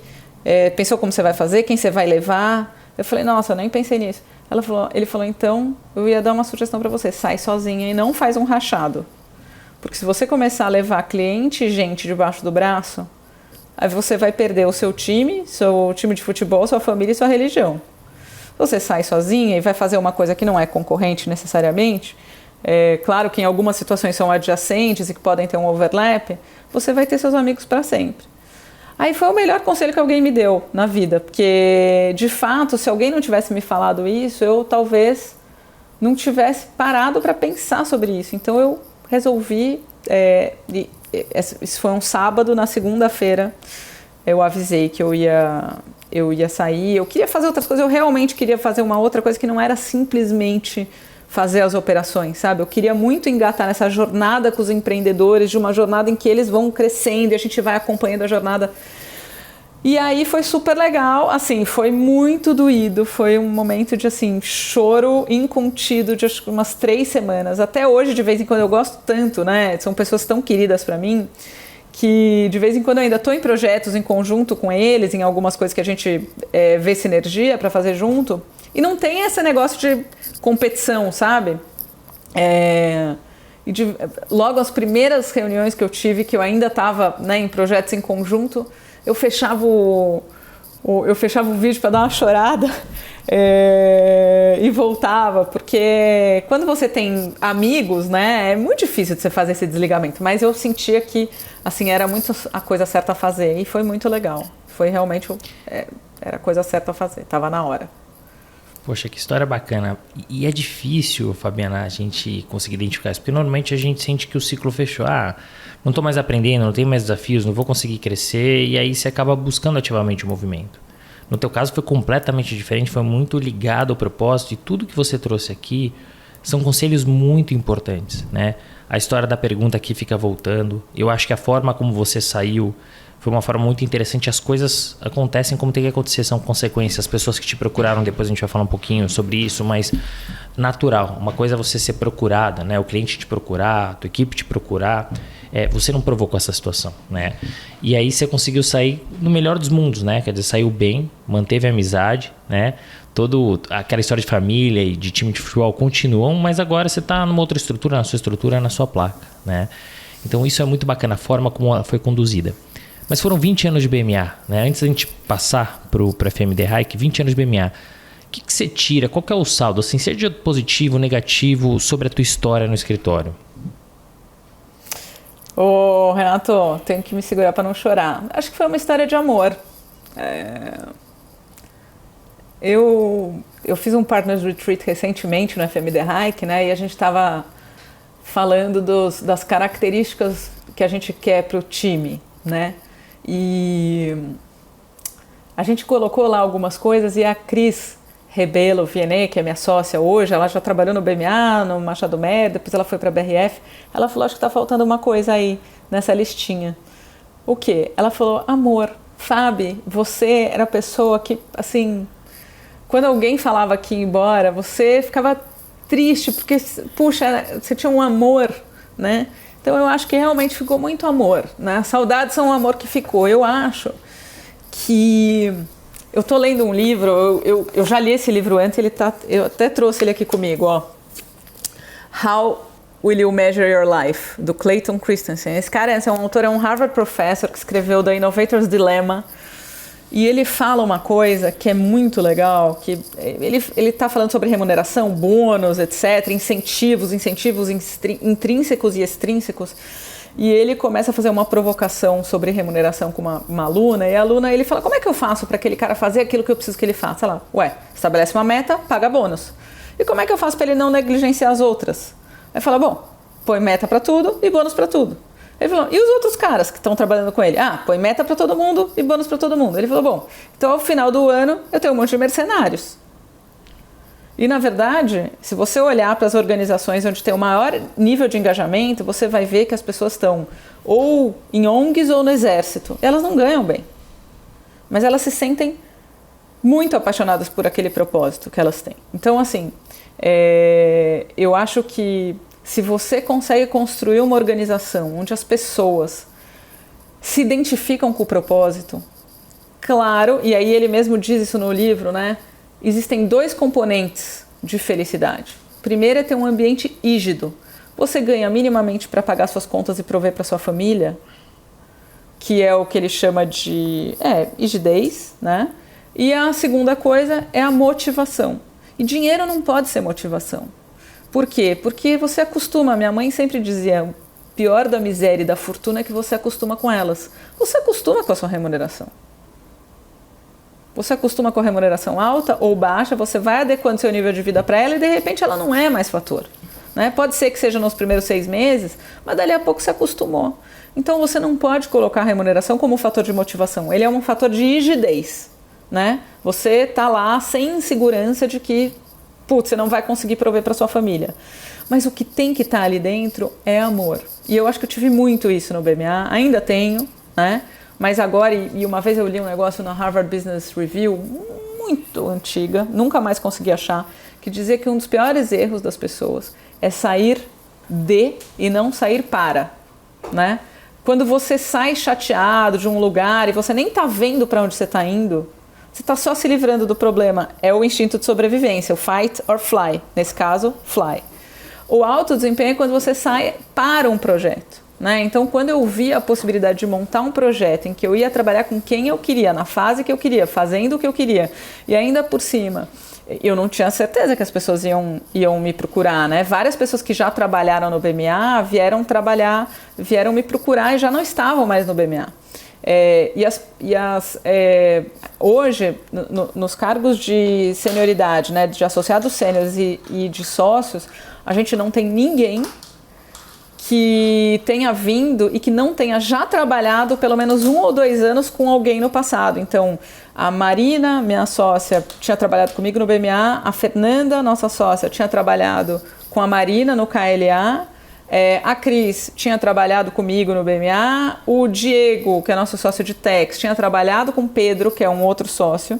Pensou como você vai fazer? Quem você vai levar? Eu falei, nossa, eu nem pensei nisso. Ele falou, então, eu ia dar uma sugestão para você. Sai sozinha e não faz um rachado. Porque se você começar a levar cliente e gente debaixo do braço, aí você vai perder o seu time de futebol, sua família e sua religião. Você sai sozinha e vai fazer uma coisa que não é concorrente necessariamente, claro que em algumas situações são adjacentes e que podem ter um overlap, você vai ter seus amigos para sempre. Aí foi o melhor conselho que alguém me deu na vida, porque de fato, se alguém não tivesse me falado isso, eu talvez não tivesse parado para pensar sobre isso. Então eu resolvi, isso foi um sábado, na segunda-feira eu avisei que eu ia sair, eu queria fazer outras coisas, eu realmente queria fazer uma outra coisa que não era simplesmente fazer as operações, sabe? Eu queria muito engatar nessa jornada com os empreendedores, de uma jornada em que eles vão crescendo e a gente vai acompanhando a jornada. E aí foi super legal, assim, foi muito doído, foi um momento de, assim, choro incontido de acho que umas 3 semanas. Até hoje, de vez em quando, eu gosto tanto, né? São pessoas tão queridas pra mim, que de vez em quando eu ainda tô em projetos em conjunto com eles, em algumas coisas que a gente vê sinergia pra fazer junto, e não tem esse negócio de competição, sabe? Logo as primeiras reuniões que eu tive, que eu ainda estava, né, em projetos em conjunto, eu fechava o vídeo para dar uma chorada e voltava, porque quando você tem amigos, né, é muito difícil de você fazer esse desligamento, mas eu sentia que, assim, era muito a coisa certa a fazer e foi muito legal. Foi realmente, era a coisa certa a fazer, estava na hora.
Poxa, que história bacana. E é difícil, Fabiana, a gente conseguir identificar isso, porque normalmente a gente sente que o ciclo fechou. Não estou mais aprendendo, não tenho mais desafios, não vou conseguir crescer, e aí você acaba buscando ativamente o movimento. No teu caso foi completamente diferente, foi muito ligado ao propósito, e tudo que você trouxe aqui são conselhos muito importantes, né? A história da pergunta aqui fica voltando. Eu acho que a forma como você saiu foi uma forma muito interessante. As coisas acontecem como tem que acontecer, são consequências. As pessoas que te procuraram, depois a gente vai falar um pouquinho sobre isso, mas natural. Uma coisa é você ser procurada, né? O cliente te procurar, a tua equipe te procurar. Você não provocou essa situação, né? E aí você conseguiu sair no melhor dos mundos, né? Quer dizer, saiu bem, manteve a amizade, né? Aquela história de família e de time de futebol continuam, mas agora você está numa outra estrutura, na sua estrutura, na sua placa, né? Então isso é muito bacana, a forma como ela foi conduzida. Mas foram 20 anos de BMA, né? Antes da gente passar para o FMD Hike, 20 anos de BMA. O que você tira? Qual que é o saldo? Assim, seja positivo, negativo, sobre a tua história no escritório?
Ô, Renato, tenho que me segurar para não chorar. Acho que foi uma história de amor. Eu fiz um Partners Retreat recentemente no FMD Hike, né? E a gente estava falando das características que a gente quer para o time, né? E a gente colocou lá algumas coisas e a Cris Rebelo Viennet, que é minha sócia hoje, ela já trabalhou no BMA, no Machado Mer, depois ela foi para a BRF, ela falou, acho que está faltando uma coisa aí nessa listinha. O quê? Ela falou, amor, Fábio, você era a pessoa que, assim, quando alguém falava que ia embora, você ficava triste, porque, puxa, você tinha um amor, né? Então eu acho que realmente ficou muito amor, né? Saudades são o amor que ficou. Eu acho que... Eu tô lendo um livro, eu já li esse livro antes, eu até trouxe ele aqui comigo, ó. How Will You Measure Your Life, do Clayton Christensen. Esse cara é um autor, é um Harvard professor que escreveu The Innovator's Dilemma. E ele fala uma coisa que é muito legal, que ele está falando sobre remuneração, bônus, etc., incentivos intrínsecos e extrínsecos. E ele começa a fazer uma provocação sobre remuneração com uma aluna, e a aluna, ele fala, como é que eu faço para aquele cara fazer aquilo que eu preciso que ele faça? Ela, estabelece uma meta, paga bônus. E como é que eu faço para ele não negligenciar as outras? Aí fala, põe meta para tudo e bônus para tudo. Ele falou, e os outros caras que estão trabalhando com ele? Põe meta para todo mundo e bônus para todo mundo. Ele falou, então ao final do ano eu tenho um monte de mercenários. E na verdade, se você olhar para as organizações onde tem o maior nível de engajamento, você vai ver que as pessoas estão ou em ONGs ou no exército. Elas não ganham bem, mas elas se sentem muito apaixonadas por aquele propósito que elas têm. Então, assim, eu acho que se você consegue construir uma organização onde as pessoas se identificam com o propósito, claro, e aí ele mesmo diz isso no livro, né? Existem 2 componentes de felicidade. Primeiro é ter um ambiente rígido. Você ganha minimamente para pagar suas contas e prover para sua família, que é o que ele chama de rigidez, né? E a segunda coisa é a motivação. E dinheiro não pode ser motivação. Por quê? Porque você acostuma. Minha mãe sempre dizia, o pior da miséria e da fortuna é que você acostuma com elas. Você acostuma com a sua remuneração. Você acostuma com a remuneração alta ou baixa, você vai adequando seu nível de vida para ela e de repente ela não é mais fator. Né? Pode ser que seja nos primeiros 6 meses, mas dali a pouco você acostumou. Então você não pode colocar a remuneração como um fator de motivação, ele é um fator de rigidez. Né? Você está lá sem segurança de que você não vai conseguir prover para sua família. Mas o que tem que estar ali dentro é amor. E eu acho que eu tive muito isso no BMA, ainda tenho, né? Mas agora, e uma vez eu li um negócio na Harvard Business Review, muito antiga, nunca mais consegui achar, que dizia que um dos piores erros das pessoas é sair de e não sair para, né? Quando você sai chateado de um lugar e você nem está vendo para onde você está indo, você está só se livrando do problema. É o instinto de sobrevivência, o fight or fly. Nesse caso, fly. O alto desempenho é quando você sai para um projeto. Né? Então, quando eu vi a possibilidade de montar um projeto em que eu ia trabalhar com quem eu queria, na fase que eu queria, fazendo o que eu queria, e ainda por cima, eu não tinha certeza que as pessoas iam me procurar. Né? Várias pessoas que já trabalharam no BMA vieram me procurar e já não estavam mais no BMA. Hoje, nos cargos de senioridade, né, de associados sêniores e de sócios, a gente não tem ninguém que tenha vindo e que não tenha já trabalhado pelo menos 1 ou 2 anos com alguém no passado. Então, a Marina, minha sócia, tinha trabalhado comigo no BMA, a Fernanda, nossa sócia, tinha trabalhado com a Marina no KLA, a Cris tinha trabalhado comigo no BMA, o Diego, que é nosso sócio de Tex, tinha trabalhado com o Pedro, que é um outro sócio,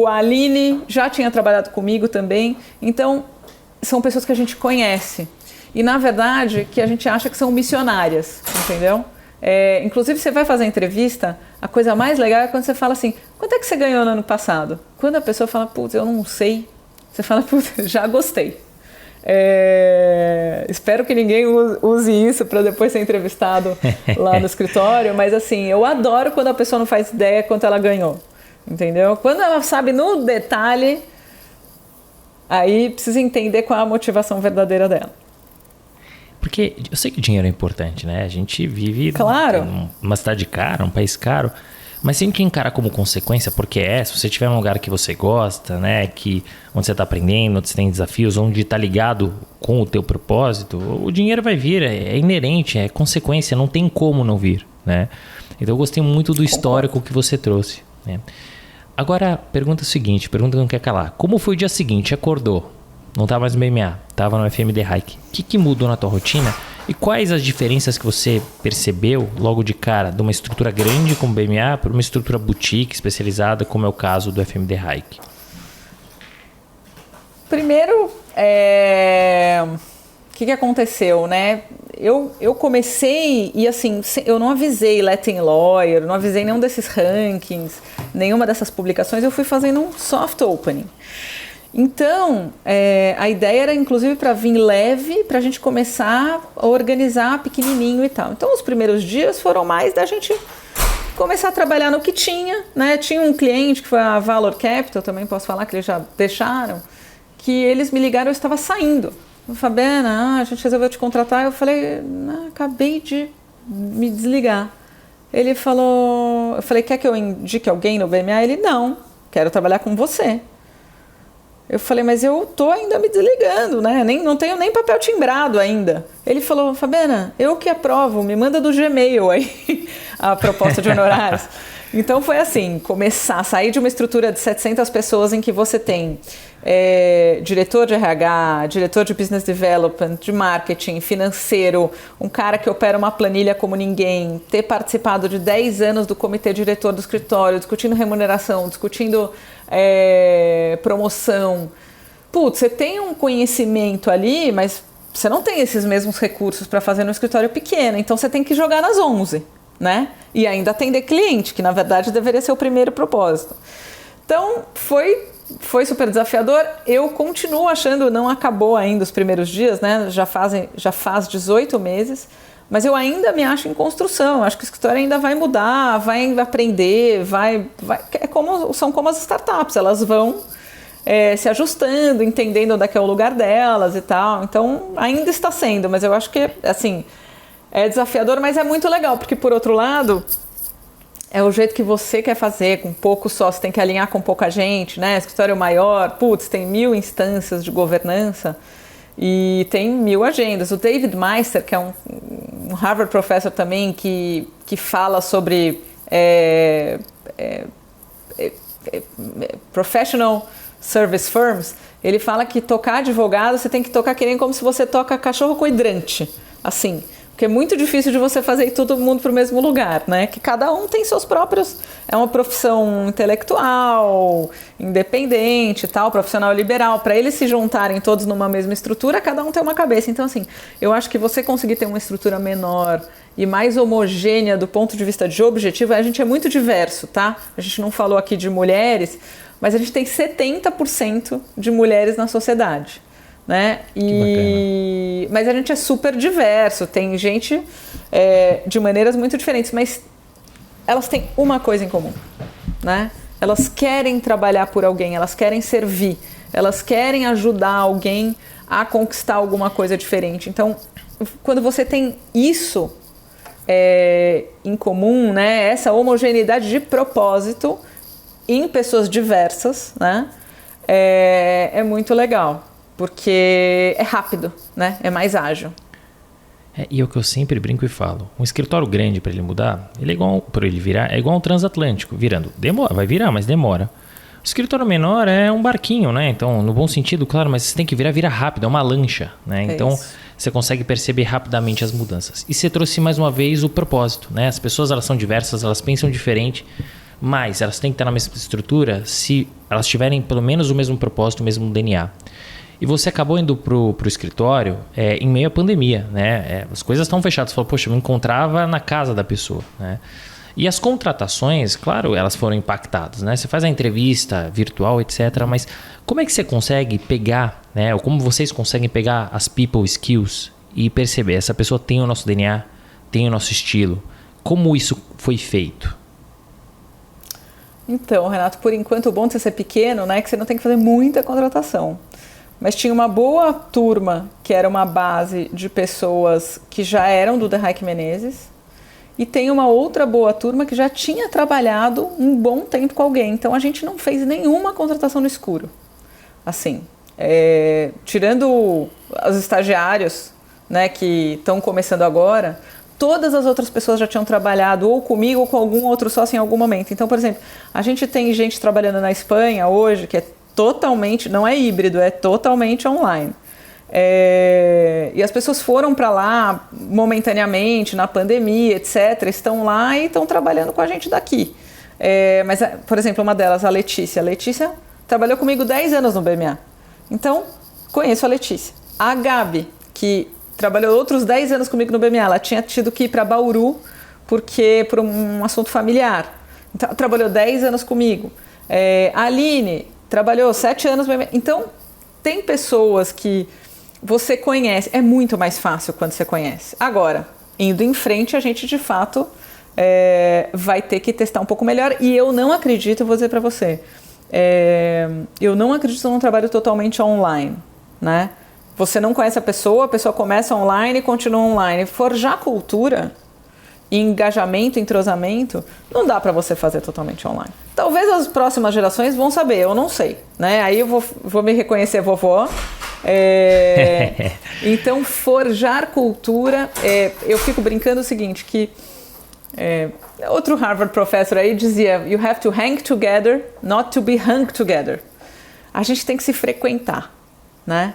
a Aline já tinha trabalhado comigo também. Então, são pessoas que a gente conhece e, na verdade, que a gente acha que são missionárias, entendeu? Inclusive, você vai fazer entrevista, a coisa mais legal é quando você fala assim, quanto é que você ganhou no ano passado? Quando a pessoa fala, putz, eu não sei, você fala, putz, já gostei. Espero que ninguém use isso para depois ser entrevistado lá no escritório, mas assim, eu adoro quando a pessoa não faz ideia quanto ela ganhou, entendeu? Quando ela sabe no detalhe, aí precisa entender qual é a motivação verdadeira dela.
Porque eu sei que o dinheiro é importante, né? A gente vive numa cidade cara, um país caro, mas tem que encarar como consequência, porque se você estiver num lugar que você gosta, né, onde você está aprendendo, onde você tem desafios, onde está ligado com o teu propósito, o dinheiro vai vir, é inerente, é consequência, não tem como não vir, né? Então eu gostei muito do histórico que você trouxe, né? Agora, pergunta seguinte, pergunta que não quer calar. Como foi o dia seguinte? Acordou, não estava mais no BMA, estava no FMD Hike. O que mudou na tua rotina? E quais as diferenças que você percebeu logo de cara de uma estrutura grande como o BMA para uma estrutura boutique especializada, como é o caso do FMD Hike?
Primeiro, o que aconteceu, né? Eu comecei e assim, eu não avisei Latin Lawyer, não avisei nenhum desses rankings, nenhuma dessas publicações, eu fui fazendo um soft opening. Então, a ideia era inclusive para vir leve, para a gente começar a organizar pequenininho e tal. Então, os primeiros dias foram mais da gente começar a trabalhar no que tinha, né? Tinha um cliente que foi a Valor Capital, também posso falar que eles já deixaram, que eles me ligaram, eu estava saindo. Fabiana, a gente resolveu te contratar. Eu falei, acabei de me desligar. Ele falou, eu falei, quer que eu indique alguém no BMA? Ele, não, quero trabalhar com você. Eu falei, mas eu tô ainda me desligando, né? Não tenho nem papel timbrado ainda. Ele falou, Fabiana, eu que aprovo, me manda do Gmail aí a proposta de honorários. Então foi assim, começar a sair de uma estrutura de 700 pessoas em que você tem diretor de RH, diretor de Business Development, de marketing, financeiro, um cara que opera uma planilha como ninguém, ter participado de 10 anos do comitê diretor do escritório, discutindo remuneração, discutindo promoção. Putz, você tem um conhecimento ali, mas você não tem esses mesmos recursos para fazer no escritório pequeno, então você tem que jogar nas 11. Né? E ainda atender cliente, que na verdade deveria ser o primeiro propósito. Então foi super desafiador. Eu continuo achando, não acabou ainda os primeiros dias, né? Já faz 18 meses, mas eu ainda me acho em construção. Acho que o escritório ainda vai mudar, vai aprender, são como as startups, elas vão se ajustando, entendendo onde é que é o lugar delas e tal. Então ainda está sendo, mas eu acho que assim, é desafiador, mas é muito legal, porque por outro lado, é o jeito que você quer fazer, com pouco só, você tem que alinhar com pouca gente, né? Escritório maior, putz, tem 1000 instâncias de governança e tem 1000 agendas. O David Meister, que é um Harvard professor também, que fala sobre professional service firms, ele fala que tocar advogado, você tem que tocar que nem como se você toca cachorro com hidrante, assim. Porque é muito difícil de você fazer todo mundo para o mesmo lugar, né? Que cada um tem seus próprios... É uma profissão intelectual, independente, tal, profissional liberal. Para eles se juntarem todos numa mesma estrutura, cada um tem uma cabeça. Então, assim, eu acho que você conseguir ter uma estrutura menor e mais homogênea do ponto de vista de objetivo, a gente é muito diverso, tá? A gente não falou aqui de mulheres, mas a gente tem 70% de mulheres na sociedade. Né? Mas a gente é super diverso, tem gente de maneiras muito diferentes, mas elas têm uma coisa em comum, né? Elas querem trabalhar por alguém, elas querem servir, elas querem ajudar alguém a conquistar alguma coisa diferente. Então, quando você tem isso em comum, né? Essa homogeneidade de propósito em pessoas diversas, né? É muito legal. Porque é rápido, né? É mais ágil.
E é o que eu sempre brinco e falo. Um escritório grande para ele mudar, ele é igual, para ele virar, é igual um transatlântico virando. Demora, vai virar, mas demora. O escritório menor é um barquinho, né? Então, no bom sentido, claro, mas você tem que vira rápido, é uma lancha, né? Então, você consegue perceber rapidamente as mudanças. E você trouxe mais uma vez o propósito, né? As pessoas, elas são diversas, elas pensam diferente, mas elas têm que estar na mesma estrutura se elas tiverem pelo menos o mesmo propósito, o mesmo DNA. E você acabou indo pro escritório em meio à pandemia, né? As coisas estão fechadas. Você falou, poxa, eu me encontrava na casa da pessoa, né? E as contratações, claro, elas foram impactadas, né? Você faz a entrevista virtual, etc. Mas como é que você consegue pegar, né? Ou como vocês conseguem pegar as people skills e perceber, essa pessoa tem o nosso DNA, tem o nosso estilo. Como isso foi feito?
Então, Renato, por enquanto o bom de você ser pequeno, né, é que você não tem que fazer muita contratação. Mas tinha uma boa turma, que era uma base de pessoas que já eram do The Hayek Menezes, e tem uma outra boa turma que já tinha trabalhado um bom tempo com alguém. Então a gente não fez nenhuma contratação no escuro. Assim, tirando os estagiários, né, que estão começando agora, todas as outras pessoas já tinham trabalhado ou comigo ou com algum outro sócio em algum momento. Então, por exemplo, a gente tem gente trabalhando na Espanha hoje, que é totalmente, não é híbrido, é totalmente online. E as pessoas foram para lá momentaneamente, na pandemia, etc. Estão lá e estão trabalhando com a gente daqui. Mas, por exemplo, uma delas, a Letícia. A Letícia trabalhou comigo 10 anos no BMA. Então, conheço a Letícia. A Gabi, que trabalhou outros 10 anos comigo no BMA, ela tinha tido que ir para Bauru por um assunto familiar. Então, ela trabalhou 10 anos comigo. A Aline trabalhou 7 anos no BMA. Então, tem pessoas que você conhece. É muito mais fácil quando você conhece. Agora, indo em frente, a gente de fato vai ter que testar um pouco melhor. E eu não acredito, eu vou dizer para você, eu não acredito num trabalho totalmente online, né? Você não conhece a pessoa começa online e continua online. Forjar cultura, engajamento, entrosamento, não dá para você fazer totalmente online. Talvez as próximas gerações vão saber, eu não sei, né? Aí eu vou me reconhecer vovó. Então, forjar cultura, eu fico brincando o seguinte, que outro Harvard professor aí dizia, you have to hang together, not to be hung together. A gente tem que se frequentar, né?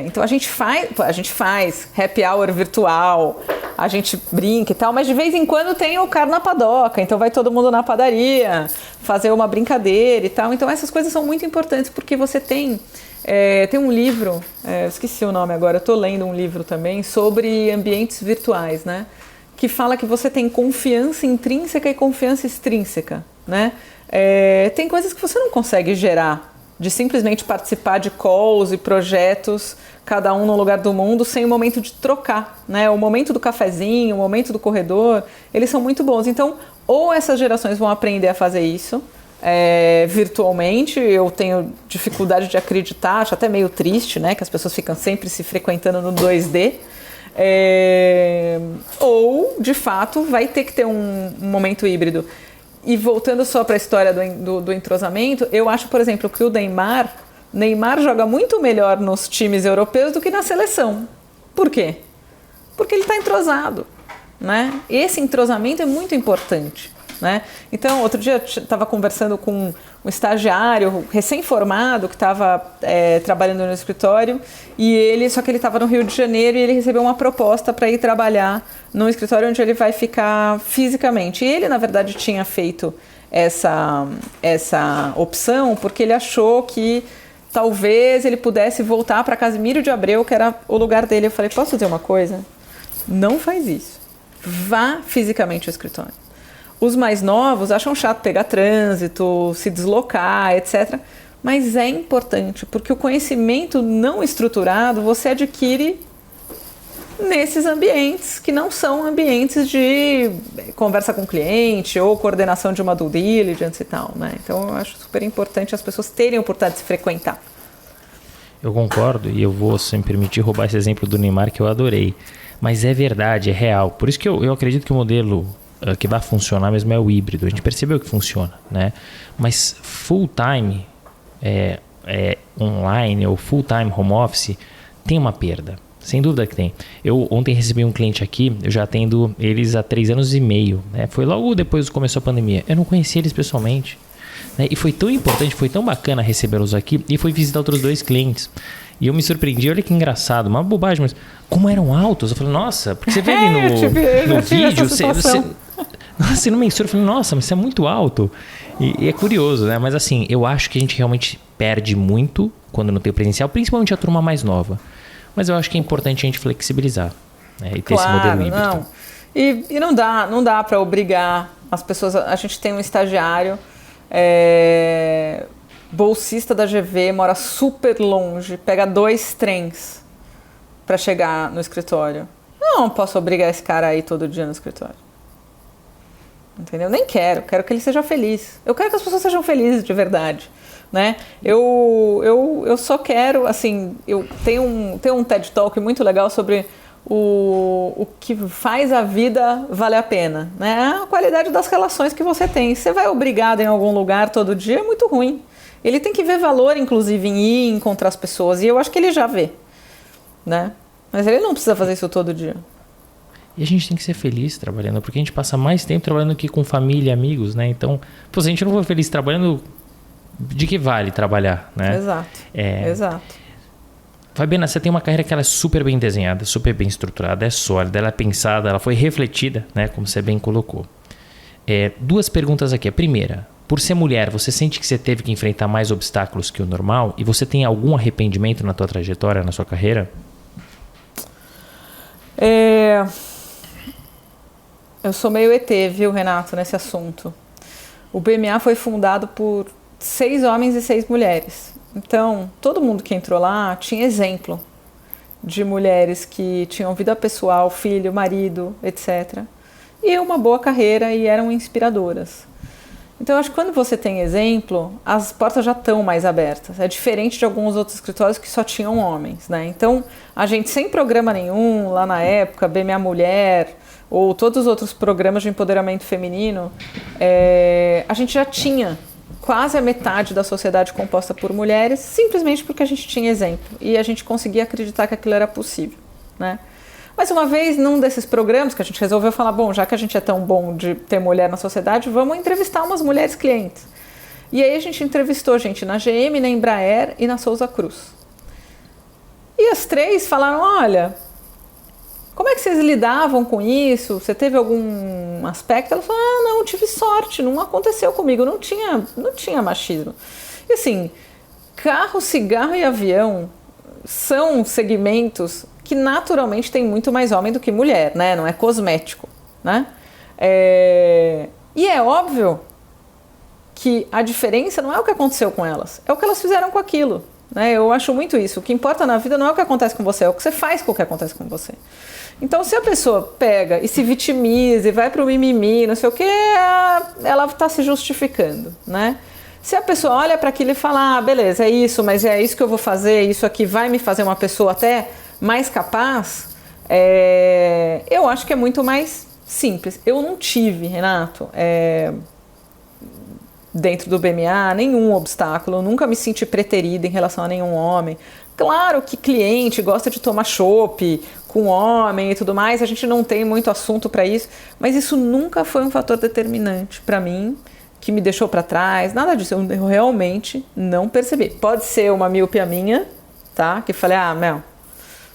Então a gente faz happy hour virtual, a gente brinca e tal, mas de vez em quando tem o cara na padoca, então vai todo mundo na padaria fazer uma brincadeira e tal. Então essas coisas são muito importantes porque você tem um livro, eu esqueci o nome agora, eu tô lendo um livro também sobre ambientes virtuais, né? Que fala que você tem confiança intrínseca e confiança extrínseca, né? Tem coisas que você não consegue gerar de simplesmente participar de calls e projetos, cada um num lugar do mundo, sem o momento de trocar, né? O momento do cafezinho, o momento do corredor, eles são muito bons. Então, ou essas gerações vão aprender a fazer isso virtualmente, eu tenho dificuldade de acreditar, acho até meio triste, né? Que as pessoas ficam sempre se frequentando no 2D, Ou, de fato, vai ter que ter um momento híbrido. E voltando só para a história do entrosamento, eu acho, por exemplo, que o Neymar joga muito melhor nos times europeus do que na seleção. Por quê? Porque ele está entrosado, né? Esse entrosamento é muito importante, né? Então, outro dia eu estava conversando com um estagiário recém-formado que estava trabalhando no escritório só que ele estava no Rio de Janeiro e ele recebeu uma proposta para ir trabalhar num escritório onde ele vai ficar fisicamente. E ele, na verdade, tinha feito essa opção porque ele achou que talvez ele pudesse voltar para Casimiro de Abreu, que era o lugar dele. Eu falei, posso dizer uma coisa? Não faz isso. Vá fisicamente ao escritório. Os mais novos acham chato pegar trânsito, se deslocar, etc. Mas é importante, porque o conhecimento não estruturado você adquire nesses ambientes que não são ambientes de conversa com o cliente ou coordenação de uma due diligence e tal, né? Então eu acho super importante as pessoas terem a oportunidade de se frequentar.
Eu concordo e eu vou, se me permitir, roubar esse exemplo do Neymar que eu adorei. Mas é verdade, é real. Por isso que eu acredito que o modelo que vai funcionar mesmo é o híbrido. A gente percebeu que funciona, né? Mas full time online ou full time home office tem uma perda. Sem dúvida que tem. Eu ontem recebi um cliente aqui, eu já atendo eles há 3 anos e meio. Né? Foi logo depois que começou a pandemia. Eu não conhecia eles pessoalmente. Né? E foi tão importante, foi tão bacana recebê-los aqui. E fui visitar outros 2 clientes. E eu me surpreendi, olha que engraçado, uma bobagem, mas como eram altos. Eu falei, nossa, porque você vê ali no vídeo, você não mensura. Eu falei, nossa, mas você é muito alto. E é curioso, né? Mas assim, eu acho que a gente realmente perde muito quando não tem o presencial, principalmente a turma mais nova. Mas eu acho que é importante a gente flexibilizar, né? E ter esse modelo híbrido.
Não. E não dá para obrigar as pessoas. A gente tem um estagiário, bolsista da GV, mora super longe, pega 2 trens para chegar no escritório. Não posso obrigar esse cara a ir todo dia no escritório. Entendeu? Nem quero que ele seja feliz. Eu quero que as pessoas sejam felizes de verdade. Né? Eu só quero, assim, eu tenho um TED Talk muito legal sobre o que faz a vida valer a pena, né? A qualidade das relações que você tem. Você vai obrigado em algum lugar todo dia, é muito ruim. Ele tem que ver valor, inclusive, em ir encontrar as pessoas, e eu acho que ele já vê, né? Mas ele não precisa fazer isso todo dia.
E a gente tem que ser feliz trabalhando, porque a gente passa mais tempo trabalhando aqui com família e amigos, né? Então, se a gente não for feliz trabalhando, de que vale trabalhar, né?
Exato.
Fabiana, você tem uma carreira que ela é super bem desenhada, super bem estruturada, é sólida, ela é pensada, ela foi refletida, né? Como você bem colocou. 2 perguntas aqui. A primeira, por ser mulher, você sente que você teve que enfrentar mais obstáculos que o normal? E você tem algum arrependimento na tua trajetória, na sua carreira?
Eu sou meio ET, viu, Renato, nesse assunto. O BMA foi fundado por 6 homens e 6 mulheres. Então, todo mundo que entrou lá tinha exemplo de mulheres que tinham vida pessoal, filho, marido, etc. E uma boa carreira e eram inspiradoras. Então, eu acho que quando você tem exemplo, as portas já estão mais abertas. É diferente de alguns outros escritórios que só tinham homens, né? Então, a gente sem programa nenhum, lá na época, BMA Mulher, ou todos os outros programas de empoderamento feminino, a gente já tinha quase a metade da sociedade composta por mulheres, simplesmente porque a gente tinha exemplo e a gente conseguia acreditar que aquilo era possível, né? Mas uma vez, num desses programas que a gente resolveu falar, bom, já que a gente é tão bom de ter mulher na sociedade, vamos entrevistar umas mulheres clientes. E aí a gente entrevistou gente na GM, na Embraer e na Souza Cruz. E as 3 falaram, olha, como é que vocês lidavam com isso? Você teve algum aspecto? Ela falou, não, tive sorte, não aconteceu comigo, não tinha machismo. E assim, carro, cigarro e avião são segmentos que naturalmente tem muito mais homem do que mulher, né? Não é cosmético, né? E é óbvio que a diferença não é o que aconteceu com elas, é o que elas fizeram com aquilo, né? Eu acho muito isso. O que importa na vida não é o que acontece com você, é o que você faz com o que acontece com você. Então, se a pessoa pega e se vitimiza e vai para o mimimi, não sei o que, ela está se justificando, né? Se a pessoa olha para aquilo e fala, beleza, é isso, mas é isso que eu vou fazer, isso aqui vai me fazer uma pessoa até mais capaz, Eu acho que é muito mais simples. Eu não tive, Renato, dentro do BMA, nenhum obstáculo. Eu nunca me senti preterida em relação a nenhum homem. Claro que cliente gosta de tomar chopp com homem e tudo mais, a gente não tem muito assunto para isso, mas isso nunca foi um fator determinante para mim, que me deixou para trás, nada disso, eu realmente não percebi. Pode ser uma miopia minha, tá? Que falei,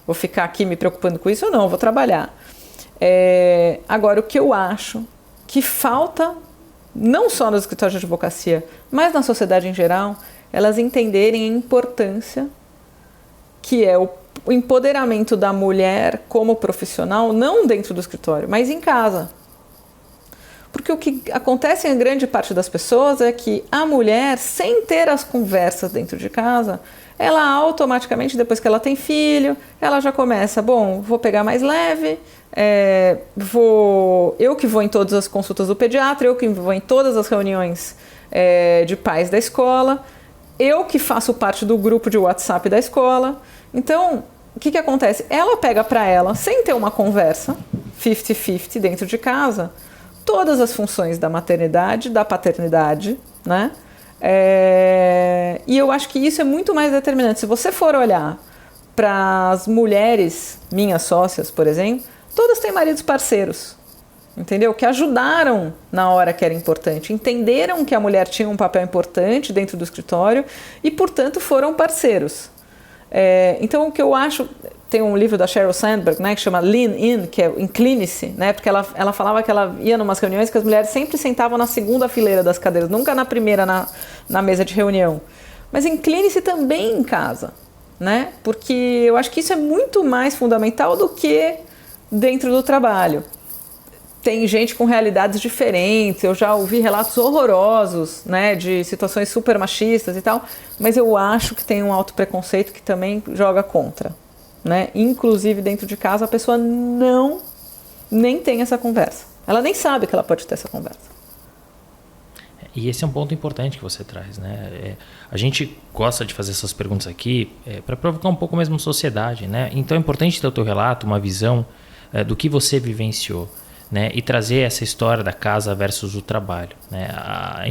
vou ficar aqui me preocupando com isso ou não, vou trabalhar. Agora, o que eu acho que falta, não só nos escritórios de advocacia, mas na sociedade em geral, elas entenderem a importância que é o empoderamento da mulher como profissional, não dentro do escritório, mas em casa. Porque o que acontece em grande parte das pessoas é que a mulher, sem ter as conversas dentro de casa, ela automaticamente, depois que ela tem filho, ela já começa, vou pegar mais leve, eu que vou em todas as consultas do pediatra, eu que vou em todas as reuniões de pais da escola, eu que faço parte do grupo de WhatsApp da escola. Então, o que acontece? Ela pega para ela, sem ter uma conversa, 50-50 dentro de casa, todas as funções da maternidade, da paternidade, né? E eu acho que isso é muito mais determinante. Se você for olhar para as mulheres, minhas sócias, por exemplo, todas têm maridos parceiros, entendeu? Que ajudaram na hora que era importante, entenderam que a mulher tinha um papel importante dentro do escritório e, portanto, foram parceiros. Então, o que eu acho... Tem um livro da Sheryl Sandberg, né, que chama Lean In, que é Incline-se, né, porque ela falava que ela ia em umas reuniões que as mulheres sempre sentavam na segunda fileira das cadeiras, nunca na primeira na mesa de reunião. Mas incline-se também em casa, né, porque eu acho que isso é muito mais fundamental do que dentro do trabalho. Tem gente com realidades diferentes, eu já ouvi relatos horrorosos, né, de situações super machistas e tal, mas eu acho que tem um alto preconceito que também joga contra. Né? Inclusive dentro de casa a pessoa nem tem essa conversa, ela nem sabe que ela pode ter essa conversa.
E esse é um ponto importante que você traz, né? A gente gosta de fazer essas perguntas aqui para provocar um pouco mesmo a sociedade, né? Então é importante ter o teu relato, uma visão do que você vivenciou, né? E trazer essa história da casa versus o trabalho, né? A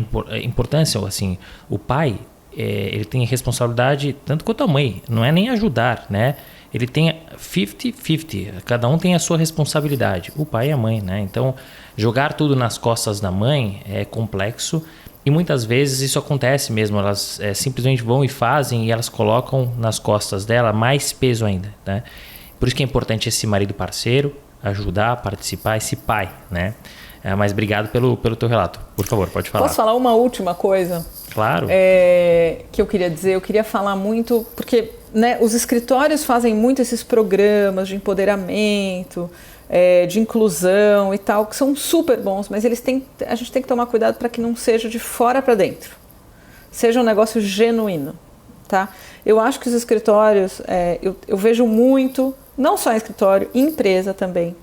importância, assim, o pai ele tem responsabilidade tanto quanto a mãe, não é nem ajudar, né? Ele tem 50-50, cada um tem a sua responsabilidade, o pai e a mãe, né? Então, jogar tudo nas costas da mãe é complexo e muitas vezes isso acontece mesmo, elas simplesmente vão e fazem e elas colocam nas costas dela mais peso ainda, né? Por isso que é importante esse marido parceiro, ajudar, participar, esse pai, né? Mas obrigado pelo teu relato. Por favor, pode falar.
Posso falar uma última coisa?
Claro.
Que eu queria dizer, eu queria falar muito, porque né, os escritórios fazem muito esses programas de empoderamento, de inclusão e tal, que são super bons, mas a gente tem que tomar cuidado para que não seja de fora para dentro, seja um negócio genuíno, tá? Eu acho que os escritórios, eu vejo muito, não só em escritório, em empresa também,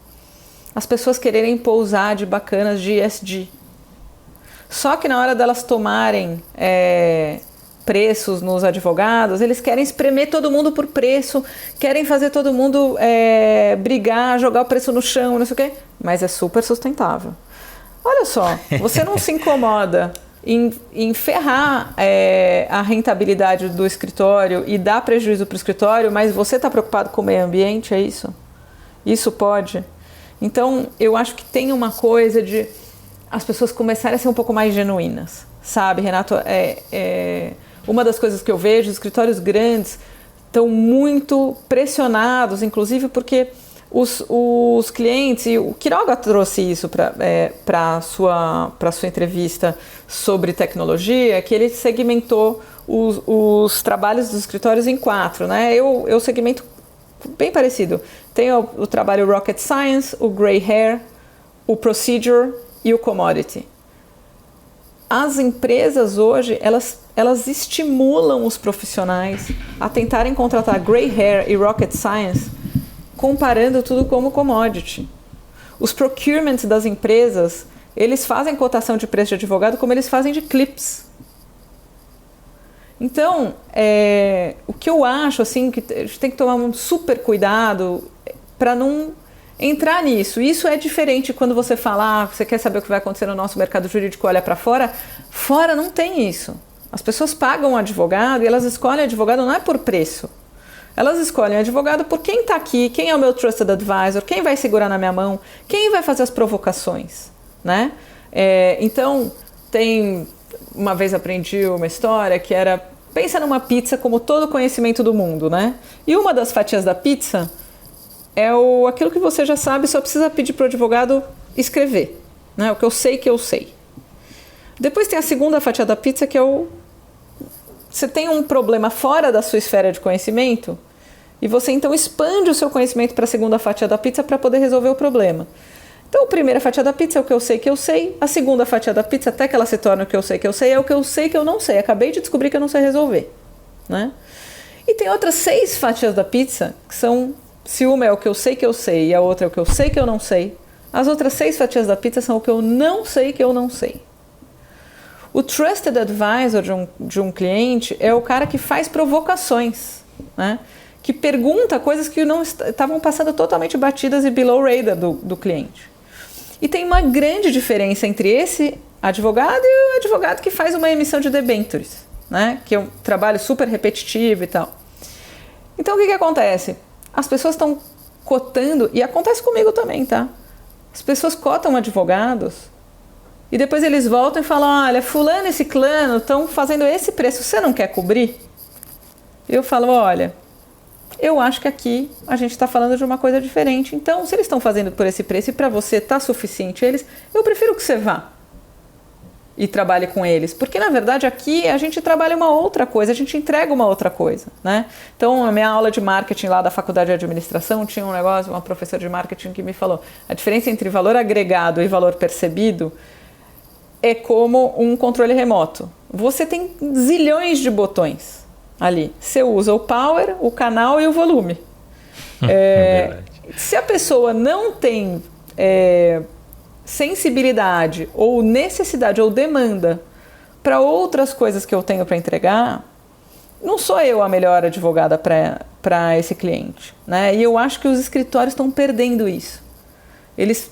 as pessoas quererem pousar de bacanas de ESG. Só que na hora delas tomarem preços nos advogados, eles querem espremer todo mundo por preço, querem fazer todo mundo brigar, jogar o preço no chão, não sei o quê, mas é super sustentável. Olha só, você não se incomoda em ferrar a rentabilidade do escritório e dar prejuízo para o escritório, mas você está preocupado com o meio ambiente, é isso? Isso pode? Então, eu acho que tem uma coisa de as pessoas começarem a ser um pouco mais genuínas, sabe, Renato? Uma das coisas que eu vejo, os escritórios grandes estão muito pressionados, inclusive porque os clientes, e o Quiroga trouxe isso para a sua entrevista sobre tecnologia, que ele segmentou os trabalhos dos escritórios em 4, né? Eu segmento bem parecido. Tem o trabalho Rocket Science, o Gray Hair, o Procedure e o Commodity. As empresas hoje, elas estimulam os profissionais a tentarem contratar Gray Hair e Rocket Science, comparando tudo como commodity. Os procurements das empresas, eles fazem cotação de preço de advogado como eles fazem de clips. Então, o que eu acho assim, que a gente tem que tomar um super cuidado para não entrar nisso. Isso é diferente quando você fala, você quer saber o que vai acontecer no nosso mercado jurídico, olha para fora. Fora não tem isso. As pessoas pagam um advogado e elas escolhem advogado não é por preço. Elas escolhem advogado por quem está aqui, quem é o meu trusted advisor, quem vai segurar na minha mão, quem vai fazer as provocações, né? Então, uma vez aprendi uma história que era, pensa numa pizza como todo conhecimento do mundo, né? E uma das fatias da pizza é aquilo que você já sabe, só precisa pedir para o advogado escrever, né? O que eu sei que eu sei. Depois tem a segunda fatia da pizza, que é você tem um problema fora da sua esfera de conhecimento e você então expande o seu conhecimento para a segunda fatia da pizza para poder resolver o problema. Então, a primeira fatia da pizza é o que eu sei que eu sei. A segunda fatia da pizza, até que ela se torne o que eu sei, é o que eu sei que eu não sei. Acabei de descobrir que eu não sei resolver, né? E tem outras 6 fatias da pizza, que são, se uma é o que eu sei e a outra é o que eu sei que eu não sei, as outras 6 fatias da pizza são o que eu não sei que eu não sei. O trusted advisor de um cliente é o cara que faz provocações, né? Que pergunta coisas que não estavam passando totalmente batidas e below radar do cliente. E tem uma grande diferença entre esse advogado e o advogado que faz uma emissão de debêntures, né? Que é um trabalho super repetitivo e tal. Então, o que acontece? As pessoas estão cotando, e acontece comigo também, tá? As pessoas cotam advogados e depois eles voltam e falam, olha, fulano e ciclano estão fazendo esse preço, você não quer cobrir? Eu falo, olha, eu acho que aqui a gente está falando de uma coisa diferente. Então, se eles estão fazendo por esse preço e para você está suficiente eles, eu prefiro que você vá e trabalhe com eles. Porque, na verdade, aqui a gente trabalha uma outra coisa, a gente entrega uma outra coisa, né? Então, a minha aula de marketing lá da faculdade de administração tinha um negócio, uma professora de marketing que me falou, a diferença entre valor agregado e valor percebido é como um controle remoto. Você tem zilhões de botões ali. Você usa o power, o canal e o volume. Se a pessoa não tem sensibilidade ou necessidade ou demanda para outras coisas que eu tenho para entregar, não sou eu a melhor advogada para esse cliente, né? E eu acho que os escritórios estão perdendo isso. Eles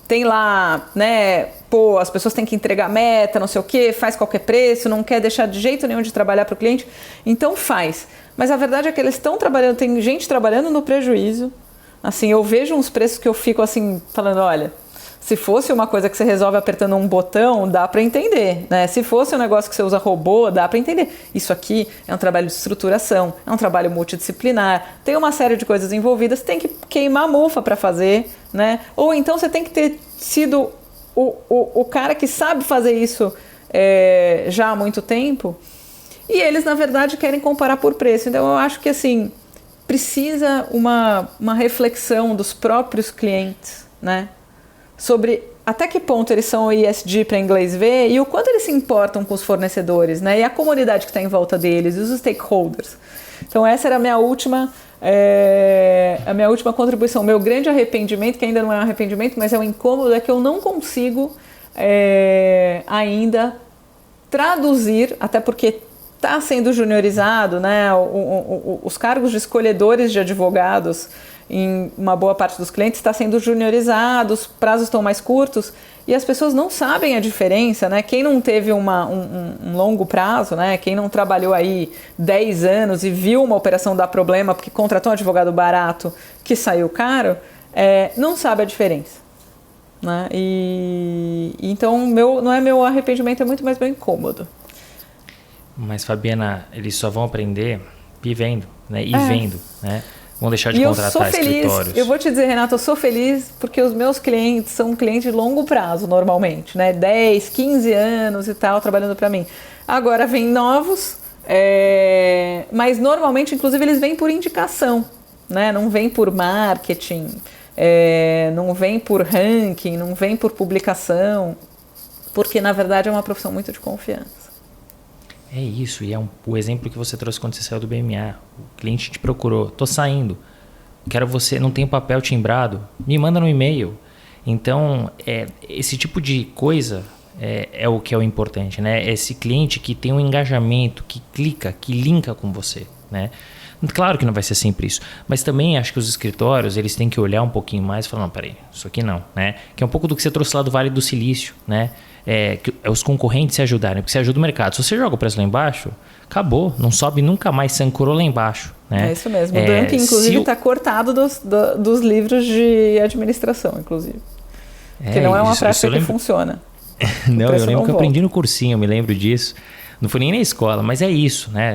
têm lá, né? Pô, as pessoas têm que entregar meta, não sei o quê, faz qualquer preço, não quer deixar de jeito nenhum de trabalhar para o cliente, então faz. Mas a verdade é que eles estão trabalhando, tem gente trabalhando no prejuízo. Assim, eu vejo uns preços que eu fico assim, falando, olha, se fosse uma coisa que você resolve apertando um botão, dá para entender, né? Se fosse um negócio que você usa robô, dá para entender. Isso aqui é um trabalho de estruturação, é um trabalho multidisciplinar, tem uma série de coisas envolvidas, tem que queimar a mufa para fazer, né? Ou então você tem que ter sido o cara que sabe fazer isso já há muito tempo, e eles, na verdade, querem comparar por preço. Então, eu acho que, assim, precisa uma reflexão dos próprios clientes, né? Sobre até que ponto eles são ESG para inglês ver e o quanto eles se importam com os fornecedores, né? E a comunidade que está em volta deles, e os stakeholders. Então, essa era a minha última contribuição. Meu grande arrependimento, que ainda não é um arrependimento, mas é um incômodo, é que eu não consigo ainda traduzir, até porque está sendo juniorizado, né? Os cargos de escolhedores de advogados em uma boa parte dos clientes está sendo juniorizado, os prazos estão mais curtos e as pessoas não sabem a diferença, né? Quem não teve um longo prazo, né? Quem não trabalhou aí 10 anos e viu uma operação dar problema porque contratou um advogado barato que saiu caro, não sabe a diferença, né? Então não é meu arrependimento, é muito mais meu incômodo.
Mas, Fabiana, eles só vão aprender vivendo, né? E vendo, né? Vão deixar de contratar escritórios. Eu vou te dizer, Renato, eu sou feliz porque os meus clientes são clientes de longo prazo, normalmente, né? 10, 15 anos e tal, trabalhando para mim. Agora vem novos, mas normalmente, inclusive, eles vêm por indicação, né? Não vêm por marketing, não vêm por ranking, não vêm por publicação, porque, na verdade, é uma profissão muito de confiança. É isso, e o exemplo que você trouxe quando você saiu do BMA. O cliente te procurou, tô saindo, quero você, não tem papel timbrado, me manda no e-mail. Então, esse tipo de coisa é o que é o importante, né? Esse cliente que tem um engajamento, que clica, que linka com você, né? Claro que não vai ser sempre isso, mas também acho que os escritórios eles têm que olhar um pouquinho mais e falar, não, peraí, isso aqui não, né? Que é um pouco do que você trouxe lá do Vale do Silício, né? Que os concorrentes se ajudarem, porque você ajuda o mercado. Se você joga o preço lá embaixo, acabou, não sobe nunca mais, se ancorou lá embaixo. Né?
É isso mesmo. O Dumping, inclusive, está cortado dos livros de administração, inclusive. Que não é uma prática que funciona.
Não, eu lembro que eu aprendi no cursinho, eu me lembro disso. Não foi nem na escola, mas é isso, né?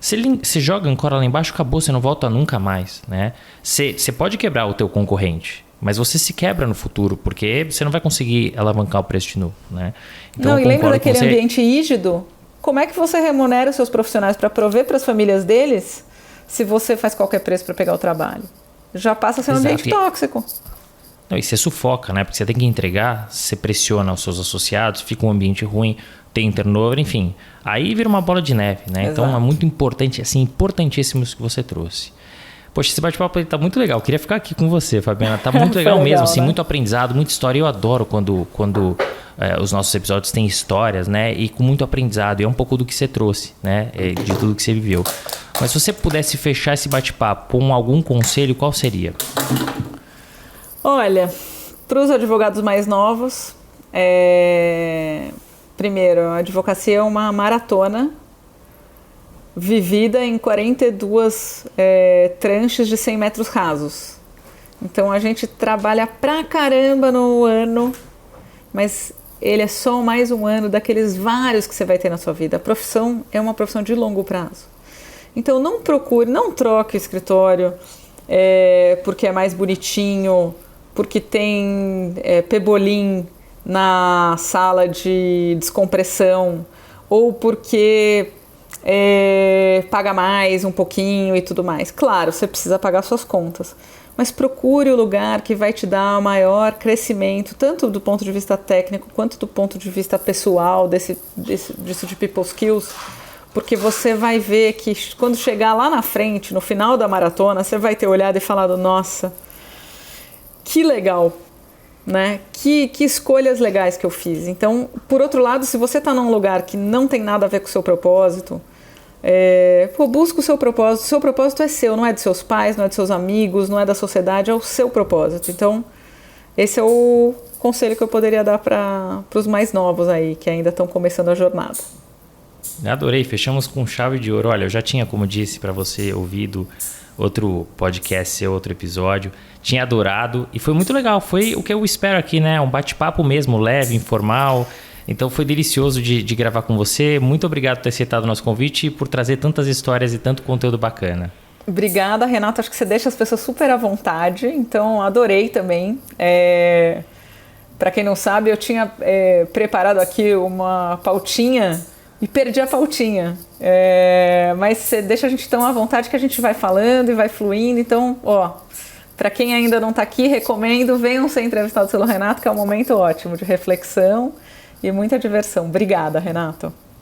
Você joga ancora lá embaixo, acabou, você não volta nunca mais, né? Você pode quebrar o teu concorrente, mas você se quebra no futuro, porque você não vai conseguir alavancar o preço de novo, né?
Então, e lembra daquele ambiente rígido? Como é que você remunera os seus profissionais para prover para as famílias deles se você faz qualquer preço para pegar o trabalho? Já passa a ser um ambiente tóxico.
Não, e você sufoca, né? Porque você tem que entregar, você pressiona os seus associados, fica um ambiente ruim, tem turnover, enfim. Aí vira uma bola de neve, né? Exato. Então é muito importante, assim, importantíssimo isso que você trouxe. Poxa, esse bate-papo tá muito legal. Eu queria ficar aqui com você, Fabiana. Tá muito legal mesmo, assim, né? Muito aprendizado, muita história. Eu adoro quando os nossos episódios têm histórias, né? E com muito aprendizado. E é um pouco do que você trouxe, né? De tudo que você viveu. Mas se você pudesse fechar esse bate-papo com algum conselho, qual seria?
Olha, para os advogados mais novos, primeiro, a advocacia é uma maratona vivida em 42 tranches de 100 metros rasos. Então a gente trabalha pra caramba no ano, mas ele é só mais um ano daqueles vários que você vai ter na sua vida. A profissão é uma profissão de longo prazo. Então não troque o escritório porque é mais bonitinho, porque tem pebolim na sala de descompressão, ou porque paga mais um pouquinho e tudo mais. Claro, você precisa pagar suas contas, mas procure o lugar que vai te dar maior crescimento, tanto do ponto de vista técnico quanto do ponto de vista pessoal, disso de people skills, porque você vai ver que quando chegar lá na frente, no final da maratona, você vai ter olhado e falado, nossa, que legal, né? Que escolhas legais que eu fiz. Então, por outro lado, se você está num lugar que não tem nada a ver com o seu propósito, busca o seu propósito. O seu propósito é seu, não é de seus pais, não é de seus amigos, não é da sociedade, é o seu propósito. Então, esse é o conselho que eu poderia dar para os mais novos aí, que ainda estão começando a jornada.
Adorei, fechamos com chave de ouro. Olha, eu já tinha, como disse para você, ouvido outro podcast, outro episódio, tinha adorado e foi muito legal, foi o que eu espero aqui, né? Um bate-papo mesmo, leve, informal. Então foi delicioso de gravar com você. Muito obrigado por ter aceitado o nosso convite e por trazer tantas histórias e tanto conteúdo bacana.
Obrigada, Renato. Acho que você deixa as pessoas super à vontade, então adorei também. Para quem não sabe, eu tinha preparado aqui uma pautinha e perdi a pautinha. Mas você deixa a gente tão à vontade que a gente vai falando e vai fluindo. Então, para quem ainda não está aqui, recomendo, venham ser entrevistados pelo Renato, que é um momento ótimo de reflexão e muita diversão. Obrigada, Renato.